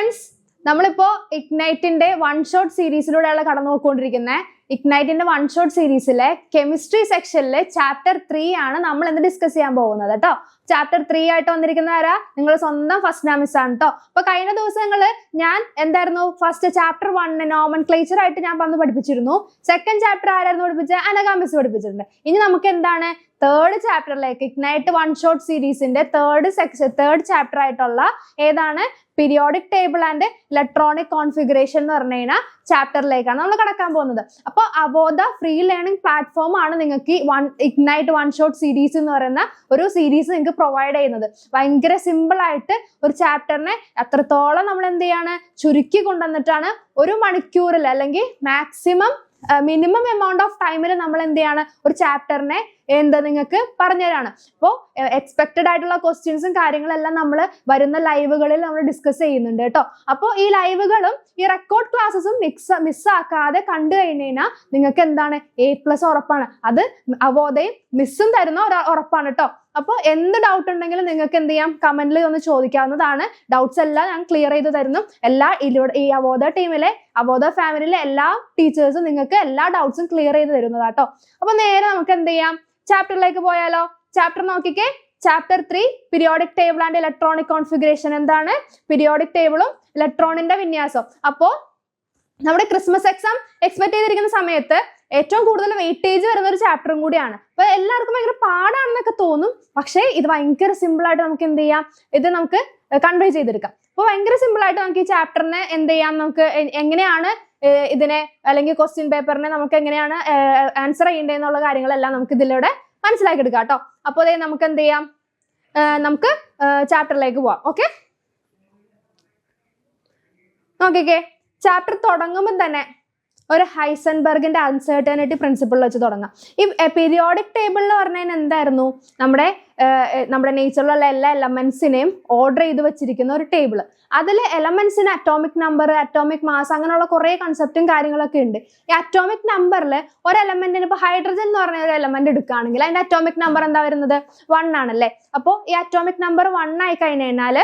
Friends, നമ്മളിപ്പോ ഇഗ്നൈറ്റിന്റെ one shot സീരീസിലൂടെയാണ് കടന്നു പോയിക്കൊണ്ടിരിക്കുന്നത്. ഇഗ്നൈറ്റിന്റെ വൺ ഷോട്ട് സീരീസിലെ കെമിസ്ട്രി സെക്ഷനിലെ ചാപ്റ്റർ 3 ആണ് നമ്മൾ ഇന്ന് ഡിസ്കസ് ചെയ്യാൻ പോകുന്നത് കേട്ടോ. ചാപ്റ്റർ 3 ആയിട്ട് വന്നിരിക്കുന്ന ആരാ? നിങ്ങൾ സ്വന്തം ഫസ്റ്റ് നാമിസ് ആണ് കേട്ടോ. അപ്പൊ കഴിഞ്ഞ ദിവസങ്ങള് ഞാൻ എന്തായിരുന്നു, ഫസ്റ്റ് ചാപ്റ്റർ 1 നോമൻക്ലേച്ചർ ആയിട്ട് ഞാൻ വന്ന് പഠിപ്പിച്ചിരുന്നു. സെക്കൻഡ് ചാപ്റ്റർ ആരായിരുന്നു പഠിപ്പിച്ചത്? അനഗാമിസ് പഠിപ്പിച്ചിട്ടുണ്ട്. ഇനി നമുക്ക് എന്താണ് തേർഡ് ചാപ്റ്ററിലേക്ക്, ഇഗ്നൈറ്റ് വൺ ഷോട്ട് സീരീസിന്റെ തേർഡ് ചാപ്റ്റർ ആയിട്ടുള്ള ഏതാണ്? Periodic table and electronic configuration എന്ന് പറഞ്ഞു കഴിഞ്ഞാൽ ചാപ്റ്ററിലേക്കാണ് നമ്മൾ കടക്കാൻ പോകുന്നത്. അപ്പൊ അവോധ ഫ്രീ ലേണിംഗ് പ്ലാറ്റ്ഫോം ആണ് നിങ്ങൾക്ക് ഇഗ്നൈറ്റ് വൺ ഷോട്ട് സീരീസ് എന്ന് പറയുന്ന ഒരു സീരീസ് നിങ്ങൾക്ക് പ്രൊവൈഡ് ചെയ്യുന്നത്. ഭയങ്കര സിമ്പിൾ ആയിട്ട് ഒരു ചാപ്റ്ററിനെ എത്രത്തോളം നമ്മൾ എന്ത് ചെയ്യാണ് ചുരുക്കി കൊണ്ടുവന്നിട്ടാണ് ഒരു മണിക്കൂറിൽ അല്ലെങ്കിൽ മാക്സിമം മിനിമം എമൗണ്ട് ഓഫ് ടൈമിൽ നമ്മൾ എന്ത് ചെയ്യാണ് ഒരു ചാപ്റ്ററിനെ എന്താ നിങ്ങൾക്ക് പറഞ്ഞുതരാണ്. അപ്പോൾ എക്സ്പെക്റ്റഡ് ആയിട്ടുള്ള ക്വസ്റ്റ്യൻസും കാര്യങ്ങളെല്ലാം നമ്മൾ വരുന്ന ലൈവുകളിൽ നമ്മൾ ഡിസ്കസ് ചെയ്യുന്നുണ്ട് കേട്ടോ. അപ്പോൾ ഈ ലൈവുകളും ഈ റെക്കോർഡ് ക്ലാസ്സസും മിസ്സാക്കാതെ കണ്ടു കഴിഞ്ഞു കഴിഞ്ഞാൽ നിങ്ങൾക്ക് എന്താണ് A+ ഉറപ്പാണ്. അത് അവോധയും മിസ്സും തരുന്ന ഉറപ്പാണ് കേട്ടോ. അപ്പോൾ എന്ത് ഡൗട്ട് ഉണ്ടെങ്കിലും നിങ്ങൾക്ക് എന്ത് ചെയ്യാം, കമന്റിൽ ഒന്ന് ചോദിക്കാവുന്നതാണ്. ഡൗട്ട്സ് എല്ലാം ഞാൻ ക്ലിയർ ചെയ്ത് തരുന്നു. ഈ അവോധ ടീമിലെ അവോധ ഫാമിലിയിലെ എല്ലാ ടീച്ചേഴ്സും നിങ്ങൾക്ക് എല്ലാ ഡൗട്ട്സും ക്ലിയർ ചെയ്ത് തരുന്നതാട്ടോ. അപ്പൊ നേരെ നമുക്ക് എന്ത് ചെയ്യാം, ചാപ്റ്ററിലേക്ക് പോയാലോ. ചാപ്റ്റർ നോക്കിക്കേ, chapter 3 periodic table and electronic configuration. എന്താണ് പീരിയോഡിക് ടേബിളും ഇലക്ട്രോണിന്റെ വിന്യാസവും? അപ്പോ നമ്മുടെ ക്രിസ്മസ് എക്സാം എക്സ്പെക്ട് ചെയ്തിരിക്കുന്ന സമയത്ത് ഏറ്റവും കൂടുതൽ വെയിറ്റേജ് വരുന്ന ഒരു ചാപ്റ്ററും കൂടിയാണ്. അപ്പൊ എല്ലാവർക്കും ഭയങ്കര പാടാണെന്നൊക്കെ തോന്നും, പക്ഷേ ഇത് ഭയങ്കര സിമ്പിൾ ആയിട്ട് നമുക്ക് എന്ത് ചെയ്യാം, ഇത് നമുക്ക് കൺവേ ചെയ്തെടുക്കാം. അപ്പൊ ഭയങ്കര സിമ്പിൾ ആയിട്ട് നമുക്ക് ഈ ചാപ്റ്ററിനെ എന്ത് ചെയ്യാം, നമുക്ക് എങ്ങനെയാണ് ഇതിനെ അല്ലെങ്കിൽ ക്വസ്റ്റ്യൻ പേപ്പറിനെ നമുക്ക് എങ്ങനെയാണ് ആൻസർ ചെയ്യേണ്ടതെന്നുള്ള കാര്യങ്ങളെല്ലാം നമുക്ക് ഇതിലൂടെ മനസ്സിലാക്കി എടുക്കാം കേട്ടോ. അപ്പോൾ അതേ നമുക്ക് എന്ത് ചെയ്യാം, നമുക്ക് ചാപ്റ്ററിലേക്ക് പോവാം. ഓക്കെ, നോക്കിക്കേ. ചാപ്റ്റർ തുടങ്ങുമ്പോൾ തന്നെ ഒരു ഹൈസൻബർഗിന്റെ അൺസർട്ടനിറ്റി പ്രിൻസിപ്പിൾ വെച്ച് തുടങ്ങാം. ഈ പീരിയോഡിക് ടേബിൾ എന്ന് പറഞ്ഞാൽ എന്തായിരുന്നു? നമ്മുടെ നേച്ചറിലുള്ള എല്ലാ എലമെന്റ്സിനെയും ഓർഡർ ചെയ്ത് വെച്ചിരിക്കുന്ന ഒരു ടേബിൾ. അതിൽ എലമെന്റ്സിന് അറ്റോമിക് നമ്പർ, അറ്റോമിക് മാസ്, അങ്ങനെയുള്ള കുറെ കൺസെപ്റ്റും കാര്യങ്ങളൊക്കെ ഉണ്ട്. ഈ അറ്റോമിക് നമ്പറിൽ ഒരു എലമെന്റിന് ഇപ്പൊ ഹൈഡ്രജൻ എന്ന് പറഞ്ഞ ഒരു എലമെന്റ് എടുക്കുകയാണെങ്കിൽ അതിന്റെ അറ്റോമിക് നമ്പർ എന്താ വരുന്നത്? 1 ആണല്ലേ. അപ്പോൾ ഈ അറ്റോമിക് നമ്പർ 1 ആയി കഴിഞ്ഞാൽ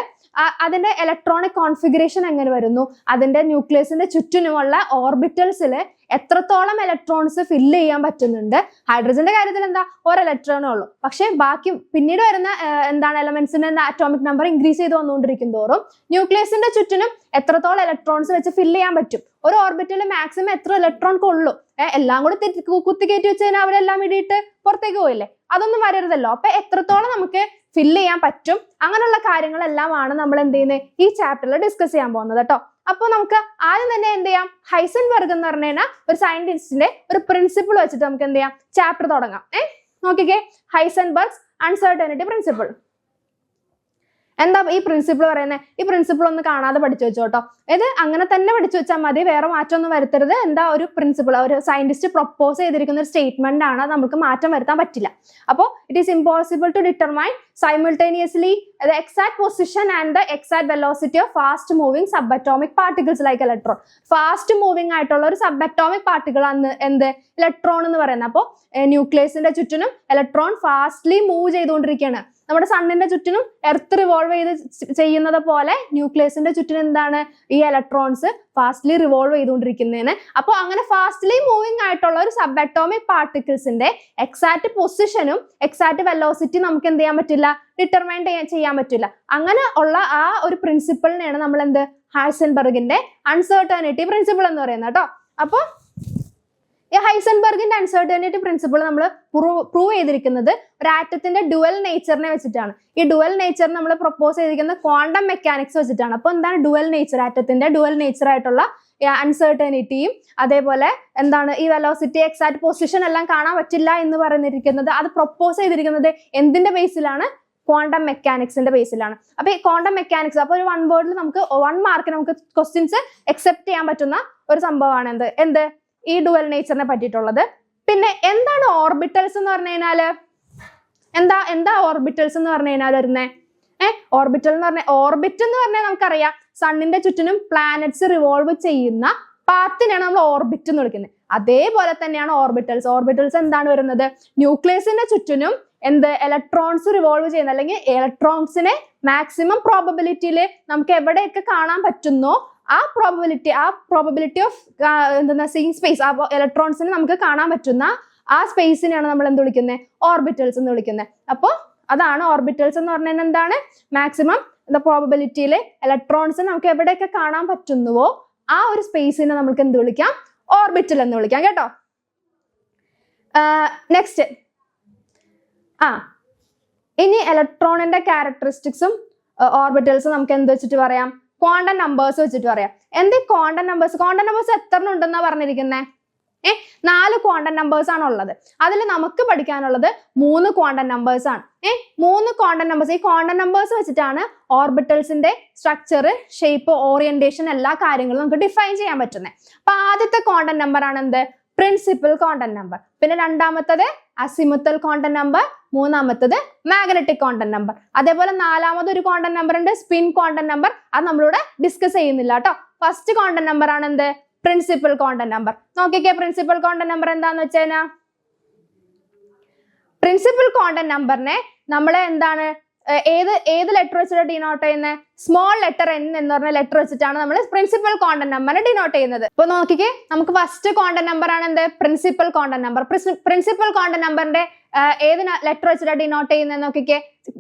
അതിന്റെ ഇലക്ട്രോണിക് കോൺഫിഗറേഷൻ എങ്ങനെ വരുന്നു? അതിന്റെ ന്യൂക്ലിയസിന്റെ ചുറ്റിനുമുള്ള ഓർബിറ്റൽസിൽ എത്രത്തോളം ഇലക്ട്രോൺസ് ഫില്ല് ചെയ്യാൻ പറ്റുന്നുണ്ട്? ഹൈഡ്രജന്റെ കാര്യത്തിൽ എന്താ, ഒരു ഇലക്ട്രോണേ ഉള്ളൂ. പക്ഷെ ബാക്കി പിന്നീട് വരുന്ന എന്താണ് എലമെന്റ്സിന്റെ അറ്റോമിക് നമ്പർ ഇൻക്രീസ് ചെയ്ത് വന്നുകൊണ്ടിരിക്കും തോറും ന്യൂക്ലിയസിന്റെ ചുറ്റിനും എത്രത്തോളം ഇലക്ട്രോൺസ് വെച്ച് ഫില്ല് ചെയ്യാൻ പറ്റും? ഒരു ഓർബിറ്റലിൽ മാക്സിമം എത്ര ഇലക്ട്രോൺ കൊള്ളു? എല്ലാം കൂടി കുത്തിക്കയറ്റി വെച്ച് കഴിഞ്ഞാൽ അവരെല്ലാം ഇടിയിട്ട് പുറത്തേക്ക് പോയില്ലേ? അതൊന്നും വരരുതല്ലോ. അപ്പൊ എത്രത്തോളം നമുക്ക് ഫില്ല് ചെയ്യാൻ പറ്റും? അങ്ങനെയുള്ള കാര്യങ്ങളെല്ലാമാണ് നമ്മൾ എന്ത് ചെയ്യുന്നത് ഈ ചാപ്റ്ററിൽ ഡിസ്കസ് ചെയ്യാൻ പോകുന്നത് കേട്ടോ. അപ്പൊ നമുക്ക് ആദ്യം തന്നെ എന്ത് ചെയ്യാം, ഹൈസൻബർഗ് എന്ന് പറഞ്ഞു കഴിഞ്ഞാൽ ഒരു സയന്റിസ്റ്റിന്റെ ഒരു പ്രിൻസിപ്പിൾ വെച്ചിട്ട് നമുക്ക് എന്ത് ചെയ്യാം, ചാപ്റ്റർ തുടങ്ങാം. നോക്കിക്കേ, ഹൈസൻബർഗ്സ് അൺസർട്ടനിറ്റി പ്രിൻസിപ്പിൾ. എന്താ ഈ പ്രിൻസിപ്പിൾ പറയുന്നത്? ഈ പ്രിൻസിപ്പിൾ ഒന്ന് കാണാതെ പഠിച്ചു വെച്ചോട്ടോ. ഇത് അങ്ങനെ തന്നെ പഠിച്ചു വെച്ചാൽ മതി, വേറെ മാറ്റമൊന്നും വരുത്തരുത്. എന്താ ഒരു പ്രിൻസിപ്പിൾ, ഒരു സയന്റിസ്റ്റ് പ്രൊപ്പോസ് ചെയ്തിരിക്കുന്ന ഒരു സ്റ്റേറ്റ്മെന്റ് ആണ്, നമുക്ക് മാറ്റം വരുത്താൻ പറ്റില്ല. അപ്പോൾ it is impossible to determine simultaneously the exact position and the exact velocity of fast moving subatomic particles like electron. Fast moving ആയിട്ടുള്ള ഒരു സബ് പാർട്ടിക്കിൾ ആണ് എന്ത്, ഇലക്ട്രോൺ എന്ന് പറയുന്നത്. അപ്പോൾ ന്യൂക്ലിയസിന്റെ ചുറ്റിനും ഇലക്ട്രോൺ ഫാസ്റ്റ്ലി മൂവ് ചെയ്തുകൊണ്ടിരിക്കുകയാണ്. നമ്മുടെ സണ്ണിന്റെ ചുറ്റിനും എർത്ത് റിവോൾവ് ചെയ്യുന്നത് പോലെ ന്യൂക്ലിയസിന്റെ ചുറ്റിനും എന്താണ്, ഈ ഇലക്ട്രോൺസ് ഫാസ്റ്റ്ലി റിവോൾവ് ചെയ്തുകൊണ്ടിരിക്കുന്നതിന്. അപ്പോൾ അങ്ങനെ ഫാസ്റ്റ്ലി മൂവിങ് ആയിട്ടുള്ള ഒരു സബ് അറ്റോമിക് പാർട്ടിക്കിൾസിന്റെ എക്സാക്ട് പൊസിഷനും എക്സാക്ട് വെലോസിറ്റി നമുക്ക് എന്ത് ചെയ്യാൻ പറ്റില്ല, ഡിറ്റർമൈൻ ചെയ്യാൻ പറ്റില്ല. അങ്ങനെ ഉള്ള ആ ഒരു പ്രിൻസിപ്പിളിനെയാണ് നമ്മൾ എന്ത്, ഹൈസൻബർഗിന്റെ അൺസർട്ടനിറ്റി പ്രിൻസിപ്പിൾ എന്ന് പറയുന്നത് കേട്ടോ. അപ്പോൾ ഈ ഹൈസൻബർഗിന്റെ അൺസർട്ടനിറ്റി പ്രിൻസിപ്പിൾ നമ്മൾ പ്രൂവ് ചെയ്തിരിക്കുന്നത് ഒരു ആറ്റത്തിന്റെ ഡുവൽ നേച്ചറിനെ വെച്ചിട്ടാണ്. ഈ ഡുവൽ നേച്ചർ നമ്മൾ പ്രൊപ്പോസ് ചെയ്തിരിക്കുന്നത് ക്വാണ്ടം മെക്കാനിക്സ് വെച്ചിട്ടാണ്. അപ്പോൾ എന്താണ് ഡുവൽ നേച്ചർ? ആറ്റത്തിന്റെ ഡുവൽ നേച്ചർ ആയിട്ടുള്ള അൺസർട്ടനിറ്റിയും അതേപോലെ എന്താണ് ഈ വെലോസിറ്റി, എക്സാക്ട് പൊസിഷൻ എല്ലാം കാണാൻ പറ്റില്ല എന്ന് പറഞ്ഞിരിക്കുന്നത്, അത് പ്രൊപ്പോസ് ചെയ്തിരിക്കുന്നത് എന്തിന്റെ ബേസിലാണ്? ക്വാണ്ടം മെക്കാനിക്സിന്റെ ബേസിലാണ്. അപ്പൊ ഈ ക്വാണ്ടം മെക്കാനിക്സ്, അപ്പൊ ഒരു 1 വേർഡിൽ നമുക്ക് 1 മാർക്കിന് നമുക്ക് ക്വസ്റ്റ്യൻസ് അക്സെപ്റ്റ് ചെയ്യാൻ പറ്റുന്ന ഒരു സംഭവമാണ് എന്ത് ഈ ഡുവൽ നേച്ചറിനെ പറ്റിയിട്ടുള്ളത്. പിന്നെ എന്താണ് ഓർബിറ്റൽസ് എന്ന് പറഞ്ഞു കഴിഞ്ഞാല്? എന്താ ഓർബിറ്റൽസ് എന്ന് പറഞ്ഞു കഴിഞ്ഞാൽ വരുന്നേ? ഓർബിറ്റൽ എന്ന് പറഞ്ഞാൽ, ഓർബിറ്റ് എന്ന് പറഞ്ഞാൽ നമുക്കറിയാം സണ്ണിന്റെ ചുറ്റിനും പ്ലാനറ്റ്സ് റിവോൾവ് ചെയ്യുന്ന പാത്തിനെയാണ് നമ്മൾ ഓർബിറ്റ് എന്ന് വിളിക്കുന്നത്. അതേപോലെ തന്നെയാണ് ഓർബിറ്റൽസ്. ഓർബിറ്റൽസ് എന്താണ് വരുന്നത്? ന്യൂക്ലിയസിന്റെ ചുറ്റിനും എന്ത് ഇലക്ട്രോൺസ് റിവോൾവ് ചെയ്യുന്ന അല്ലെങ്കിൽ ഇലക്ട്രോൺസിനെ മാക്സിമം പ്രോബബിലിറ്റിയിൽ നമുക്ക് എവിടെയൊക്കെ കാണാൻ പറ്റുന്നോ ആ പ്രോബബിലിറ്റി ഓഫ് എന്താ സീയിങ് സ്പേസ്, ആ ഇലക്ട്രോൺസിനെ നമുക്ക് കാണാൻ പറ്റുന്ന ആ സ്പേസിനെയാണ് നമ്മൾ എന്ത് വിളിക്കുന്നത്? ഓർബിറ്റൽസ് എന്ന് വിളിക്കുന്നത്. അപ്പോൾ അതാണ് ഓർബിറ്റൽസ് എന്ന് പറഞ്ഞാൽ എന്താണ്? മാക്സിമം പ്രോബബിലിറ്റിയിൽ ഇലക്ട്രോൺസ് നമുക്ക് എവിടെയൊക്കെ കാണാൻ പറ്റുന്നുവോ ആ ഒരു സ്പേസിനെ നമുക്ക് എന്ത് വിളിക്കാം? ഓർബിറ്റൽ എന്ന് വിളിക്കാം കേട്ടോ. നെക്സ്റ്റ് ഇനി ഇലക്ട്രോണിന്റെ ക്യാരക്ടറിസ്റ്റിക്സും ഓർബിറ്റൽസും നമുക്ക് എന്ത് വെച്ചിട്ട് പറയാം? ക്വാണ്ടം നമ്പേഴ്സ് വെച്ചിട്ട് പറയാം. എന്ത് ക്വാണ്ടം നമ്പേഴ്സ്? ക്വാണ്ടം നമ്പേഴ്സ് എത്ര ഉണ്ടെന്നാ പറഞ്ഞിരിക്കുന്നത്? 4 ക്വാണ്ടം നമ്പേഴ്സ് ആണ് ഉള്ളത്. അതിൽ നമുക്ക് പഠിക്കാനുള്ളത് 3 ക്വാണ്ടം നമ്പേഴ്സ് ആണ്. 3 ക്വാണ്ടം നമ്പേഴ്സ്. ഈ ക്വാണ്ടം നമ്പേഴ്സ് വെച്ചിട്ടാണ് ഓർബിറ്റൽസിന്റെ സ്ട്രക്ചർ, ഷേപ്പ്, ഓറിയന്റേഷൻ എല്ലാ കാര്യങ്ങളും നമുക്ക് ഡിഫൈൻ ചെയ്യാൻ പറ്റുന്നത്. അപ്പൊ ആദ്യത്തെ ക്വാണ്ടം നമ്പർ ആണ് എന്ത്? Principal quantum number. പിന്നെ രണ്ടാമത്തത് അസിമുത്തൽ ക്വാണ്ടം നമ്പർ. മൂന്നാമത്തത് മാഗ്നറ്റിക് ക്വാണ്ടം നമ്പർ. അതേപോലെ നാലാമത് ഒരു ക്വാണ്ടം നമ്പർ ഉണ്ട്, സ്പിൻ ക്വാണ്ടം നമ്പർ. അത് നമ്മളിവിടെ ഡിസ്കസ് ചെയ്യുന്നില്ല കേട്ടോ. ഫസ്റ്റ് ക്വാണ്ടം നമ്പർ ആണ് എന്ത്? Principal quantum number. നോക്കിക്കേ, പ്രിൻസിപ്പൽ ക്വാണ്ടം നമ്പർ എന്താന്ന് വെച്ച് കഴിഞ്ഞാൽ, പ്രിൻസിപ്പൽ ക്വാണ്ടം നമ്പറിനെ നമ്മളെ എന്താണ് ഏത് ലെറ്റർ വെച്ചിട്ട് ഡിനോട്ട് ചെയ്യുന്നത്? സ്മോൾ ലെറ്റർ എൻ എന്ന് പറഞ്ഞ ലെറ്റർ വെച്ചിട്ടാണ് നമ്മൾ പ്രിൻസിപ്പൽ ക്വാണ്ടം നമ്പറിനെ ഡിനോട്ട് ചെയ്യുന്നത്. ഇപ്പൊ നോക്കിക്കേ, നമുക്ക് ഫസ്റ്റ് ക്വാണ്ടം നമ്പർ ആണ് എന്ത്? Principal quantum number. Principal quantum നമ്പറിന്റെ ഏത് ലെറ്റർ വെച്ചിട്ടാണ് ഡിനോട്ട് ചെയ്യുന്നത്? നോക്കിക്കേ,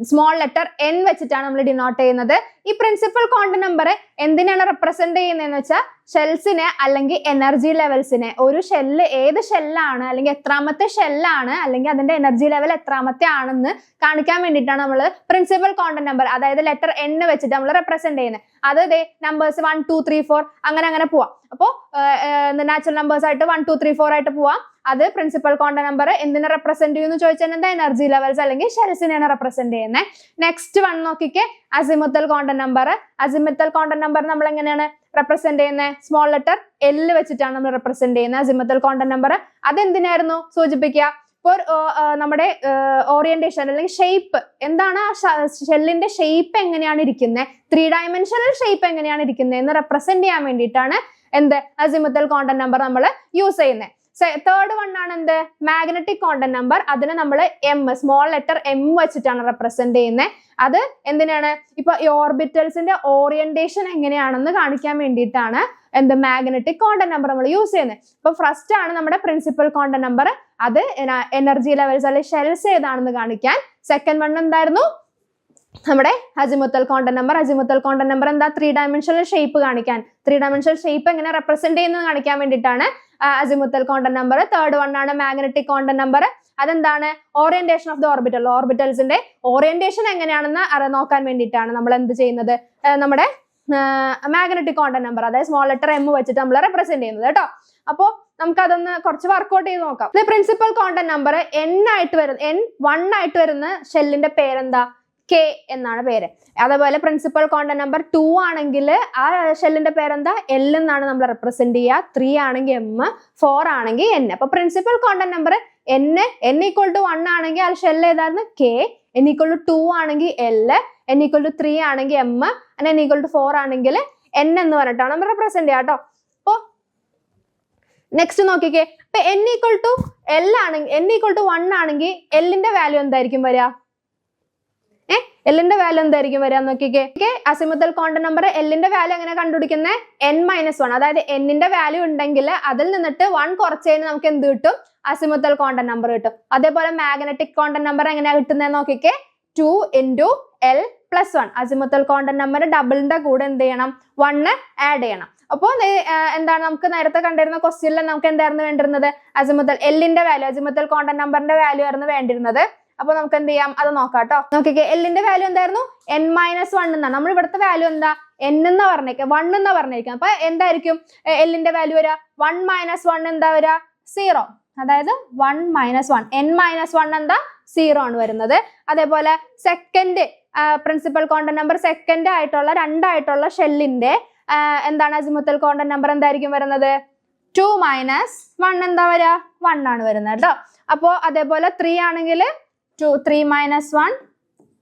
സ്മോൾ ലെറ്റർ എൻ വെച്ചിട്ടാണ് നമ്മൾ ഡിനോട്ട് ചെയ്യുന്നത്. ഈ പ്രിൻസിപ്പൽ ക്വാണ്ടം നമ്പർ എന്തിനാണ് റെപ്രസെന്റ് ചെയ്യുന്നതെന്ന് വെച്ചാൽ ഷെൽസിനെ അല്ലെങ്കിൽ എനർജി ലെവൽസിനെ, ഒരു ഷെല്ല് ഏത് ഷെല്ലാണ് അല്ലെങ്കിൽ എത്രാമത്തെ ഷെല്ലാണ് അല്ലെങ്കിൽ അതിന്റെ എനർജി ലെവൽ എത്രാമത്തെ ആണെന്ന് കാണിക്കാൻ വേണ്ടിയിട്ടാണ് നമ്മൾ പ്രിൻസിപ്പൽ ക്വാണ്ടം നമ്പർ, അതായത് ലെറ്റർ എൻ വെച്ചിട്ട് നമ്മൾ റെപ്രസെന്റ് ചെയ്യുന്നത്. അത് നമ്പേഴ്സ് 1 2 3 4 അങ്ങനെ പോവാം. അപ്പോ നാച്ചുറൽ നമ്പേഴ്സ് ആയിട്ട് 1 2 3 4 ആയിട്ട് പോവാം. അത് പ്രിൻസിപ്പൽ ക്വാണ്ടം നമ്പർ എന്തിനെ റെപ്രസെന്റ് ചെയ്യുന്നു ചോദിച്ചാൽ എന്താ? എനർജി ലെവൽസ് അല്ലെങ്കിൽ ഷെൽസിനെയാണ് റെപ്രസെന്റ് ചെയ്യുന്നത്. നെക്സ്റ്റ് വൺ നോക്കിക്കേ, azimuthal quantum number. Azimuthal quantum number നമ്മൾ എങ്ങനെയാണ് റെപ്രസെന്റ് ചെയ്യുന്നത്? സ്മോൾ ലെറ്റർ എൽ വെച്ചിട്ടാണ് നമ്മൾ റെപ്രസെന്റ് ചെയ്യുന്നത് അസിമുത്തൽ ക്വാണ്ടം നമ്പർ. അതെന്തിനായിരുന്നു സൂചിപ്പിക്കുക? ഇപ്പോൾ നമ്മുടെ ഓറിയന്റേഷൻ അല്ലെങ്കിൽ ഷേപ്പ് എന്താണ്, ആ ഷെല്ലിന്റെ ഷേപ്പ് എങ്ങനെയാണ് ഇരിക്കുന്നത്, 3 ഡയമെൻഷണൽ ഷേപ്പ് എങ്ങനെയാണ് ഇരിക്കുന്നത് എന്ന് റെപ്രസെന്റ് ചെയ്യാൻ വേണ്ടിയിട്ടാണ് എന്ത്? അസിമുത്തൽ ക്വാണ്ടം നമ്പർ നമ്മൾ യൂസ് ചെയ്യുന്നത്. തേർഡ് വൺ ആണ് എന്ത്? Magnetic quantum number. അതിന് നമ്മൾ എം, സ്മോൾ ലെറ്റർ എം വെച്ചിട്ടാണ് റെപ്രസെന്റ് ചെയ്യുന്നത്. അത് എന്തിനാണ്? ഇപ്പൊ ഈ ഓർബിറ്റൽസിന്റെ ഓറിയന്റേഷൻ എങ്ങനെയാണെന്ന് കാണിക്കാൻ വേണ്ടിയിട്ടാണ് എന്ത്? മാഗ്നറ്റിക് ക്വാണ്ടം നമ്പർ നമ്മൾ യൂസ് ചെയ്യുന്നത്. ഇപ്പൊ ഫസ്റ്റ് ആണ് നമ്മുടെ പ്രിൻസിപ്പൽ ക്വാണ്ടം നമ്പർ. അത് എനർജി ലെവൽസ് അല്ലെങ്കിൽ ഷെൽസ് ഏതാണെന്ന് കാണിക്കാൻ. സെക്കൻഡ് വൺ എന്തായിരുന്നു? നമ്മുടെ azimuthal quantum number. Azimuthal quantum number എന്താ? 3 ഡയമെൻഷണൽ ഷേപ്പ് കാണിക്കാൻ, 3 ഡയമെൻഷണൽ ഷേപ്പ് എങ്ങനെ റെപ്രസെന്റ് ചെയ്യുന്നത് കാണിക്കാൻ വേണ്ടിയിട്ടാണ് azimuthal quantum number. Third one ആണ് മാഗ്നറ്റിക് ക്വാണ്ടം നമ്പർ. അതെന്താണ്? ഓറിയന്റേഷൻ ഓഫ് ദി ഓർബിറ്റൽ, ഓർബിറ്റൽസിന്റെ ഓറിയന്റേഷൻ എങ്ങനെയാണെന്ന് നോക്കാൻ വേണ്ടിയിട്ടാണ് നമ്മൾ എന്ത് ചെയ്യുന്നത്? നമ്മുടെ മാഗ്നറ്റിക് ക്വാണ്ടം നമ്പർ, അതായത് സ്മോൾ ലെറ്റർ എം വെച്ചിട്ട് നമ്മൾ റെപ്രസെന്റ് ചെയ്യുന്നത് കേട്ടോ. അപ്പോ നമുക്ക് അതൊന്ന് കുറച്ച് വർക്ക്ഔട്ട് ചെയ്ത് നോക്കാം. പ്രിൻസിപ്പൽ ക്വാണ്ടം നമ്പർ N1 ആയിട്ട് വരുന്ന ഷെല്ലിന്റെ പേരെന്താ? K എന്നാണ് പേര്. അതേപോലെ പ്രിൻസിപ്പൽ ക്വാണ്ടം നമ്പർ 2 ആണെങ്കിൽ ആ ഷെല്ലിന്റെ പേരെന്താ? L എന്നാണ് നമ്മൾ റെപ്രസെന്റ് ചെയ്യുക. 3 ആണെങ്കിൽ M, 4 ആണെങ്കിൽ N. അപ്പൊ പ്രിൻസിപ്പൽ ക്വാണ്ടം നമ്പർ n=1 ആണെങ്കിൽ ആ ഷെല്ല് ഏതായിരുന്നു? K. n=2 ആണെങ്കിൽ L, n=3 ആണെങ്കിൽ M, n=4 ആണെങ്കിൽ N എന്ന് പറഞ്ഞിട്ടാണ് നമ്മൾ റെപ്രസെന്റ് ചെയ്യുക കേട്ടോ. അപ്പൊ നെക്സ്റ്റ് നോക്കിക്കേ, ഇപ്പൊ n=L ആണെങ്കിൽ n=1 ആണെങ്കിൽ Lന്റെ വാല്യൂ എന്തായിരിക്കും വരിക? Lന്റെ വാല്യൂ എന്തായിരിക്കും വരിക നോക്കിക്കേ. അസിമുത്തൽ ക്വാണ്ടം നമ്പർ Lന്റെ വാല്യൂ എങ്ങനെ കണ്ടുപിടിക്കുന്നത്? n-1, അതായത് n-ന്റെ വാല്യൂ ഉണ്ടെങ്കിൽ അതിൽ നിന്നിട്ട് 1 കുറച്ച് കഴിഞ്ഞാൽ നമുക്ക് എന്ത് കിട്ടും? അസിമുത്തൽ ക്വാണ്ടം നമ്പർ കിട്ടും. അതേപോലെ മാഗ്നറ്റിക് ക്വാണ്ടം നമ്പർ എങ്ങനെയാ കിട്ടുന്നത് നോക്കിക്കേ. 2 × L+1. അസിമുത്തൽ ക്വാണ്ടം നമ്പർ ഡബിളിന്റെ കൂടെ എന്ത് ചെയ്യണം? 1 ആഡ് ചെയ്യണം. അപ്പോൾ എന്താണ്, നമുക്ക് നേരത്തെ കണ്ടിരുന്ന ക്വസ്റ്റ്യനിൽ നമുക്ക് എന്തായിരുന്നു വേണ്ടിരുന്നത്? Lന്റെ വാല്യൂ, അസിമുത്തൽ ക്വാണ്ടം നമ്പറിന്റെ വാല്യൂ ആയിരുന്നു വേണ്ടിരുന്നത്. അപ്പൊ നമുക്ക് എന്ത് ചെയ്യാം? അത് നോക്കാം കേട്ടോ. നോക്കിക്കേ, Lന്റെ വാല്യൂ എന്തായിരുന്നു? n-1 എന്നാണ്. നമ്മൾ ഇവിടുത്തെ വാല്യൂ എന്താ? n എന്ന് പറഞ്ഞേക്കാം, 1 എന്ന് പറഞ്ഞേക്കാം. അപ്പൊ എന്തായിരിക്കും Lന്റെ വാല്യൂ വരിക? 1 - 1 എന്താ വരിക? 0. അതായത് 1 - 1, n-1 എന്താ? 0 ആണ് വരുന്നത്. അതേപോലെ second principal quantum number second ആയിട്ടുള്ള 2 ആയിട്ടുള്ള ഷെല്ലിന്റെ എന്താണ് അസിമുത്തൽ ക്വാണ്ടം നമ്പർ എന്തായിരിക്കും വരുന്നത്? 2 - 1 എന്താ വരിക? 1 ആണ് വരുന്നത് കേട്ടോ. അപ്പോ അതേപോലെ 3 ആണെങ്കിൽ 3 - 1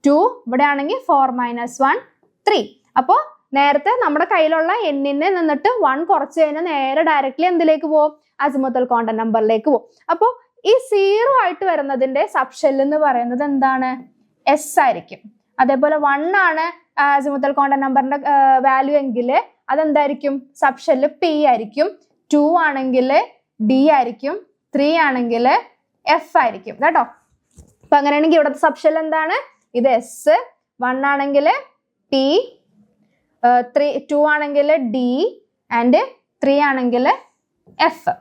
2, ഇവിടെ ആണെങ്കിൽ 4 - 1 3. അപ്പോ നേരത്തെ നമ്മുടെ കയ്യിലുള്ള n-നെ നിന്നിട്ട് 1 കുറച്ച് കഴിഞ്ഞാൽ നേരെ ഡയറക്റ്റ്ലി എന്തിലേക്ക് പോകും? അസിമുത്തൽ ക്വാണ്ടം നമ്പറിലേക്ക് പോകും. അപ്പോൾ ഈ 0 ആയിട്ട് വരുന്നതിന്റെ സബ്ഷെൽ എന്ന് പറയുന്നത് എന്താണ്? എസ് ആയിരിക്കും. അതേപോലെ 1 ആണ് അസിമുത്തൽ ക്വാണ്ടം നമ്പറിന്റെ വാല്യൂ എങ്കിൽ അതെന്തായിരിക്കും? സബ്ഷെല്ല് പി ആയിരിക്കും. 2 ആണെങ്കിൽ ഡി ആയിരിക്കും. 3 ആണെങ്കിൽ എഫ് ആയിരിക്കും കേട്ടോ. അപ്പൊ അങ്ങനെയാണെങ്കിൽ ഇവിടുത്തെ സബ്ഷെൽ എന്താണ്? ഇത് എസ്, 1 ആണെങ്കിൽ പി, 2 ആണെങ്കിൽ ഡി ആൻഡ് 3 ആണെങ്കിൽ എഫ്.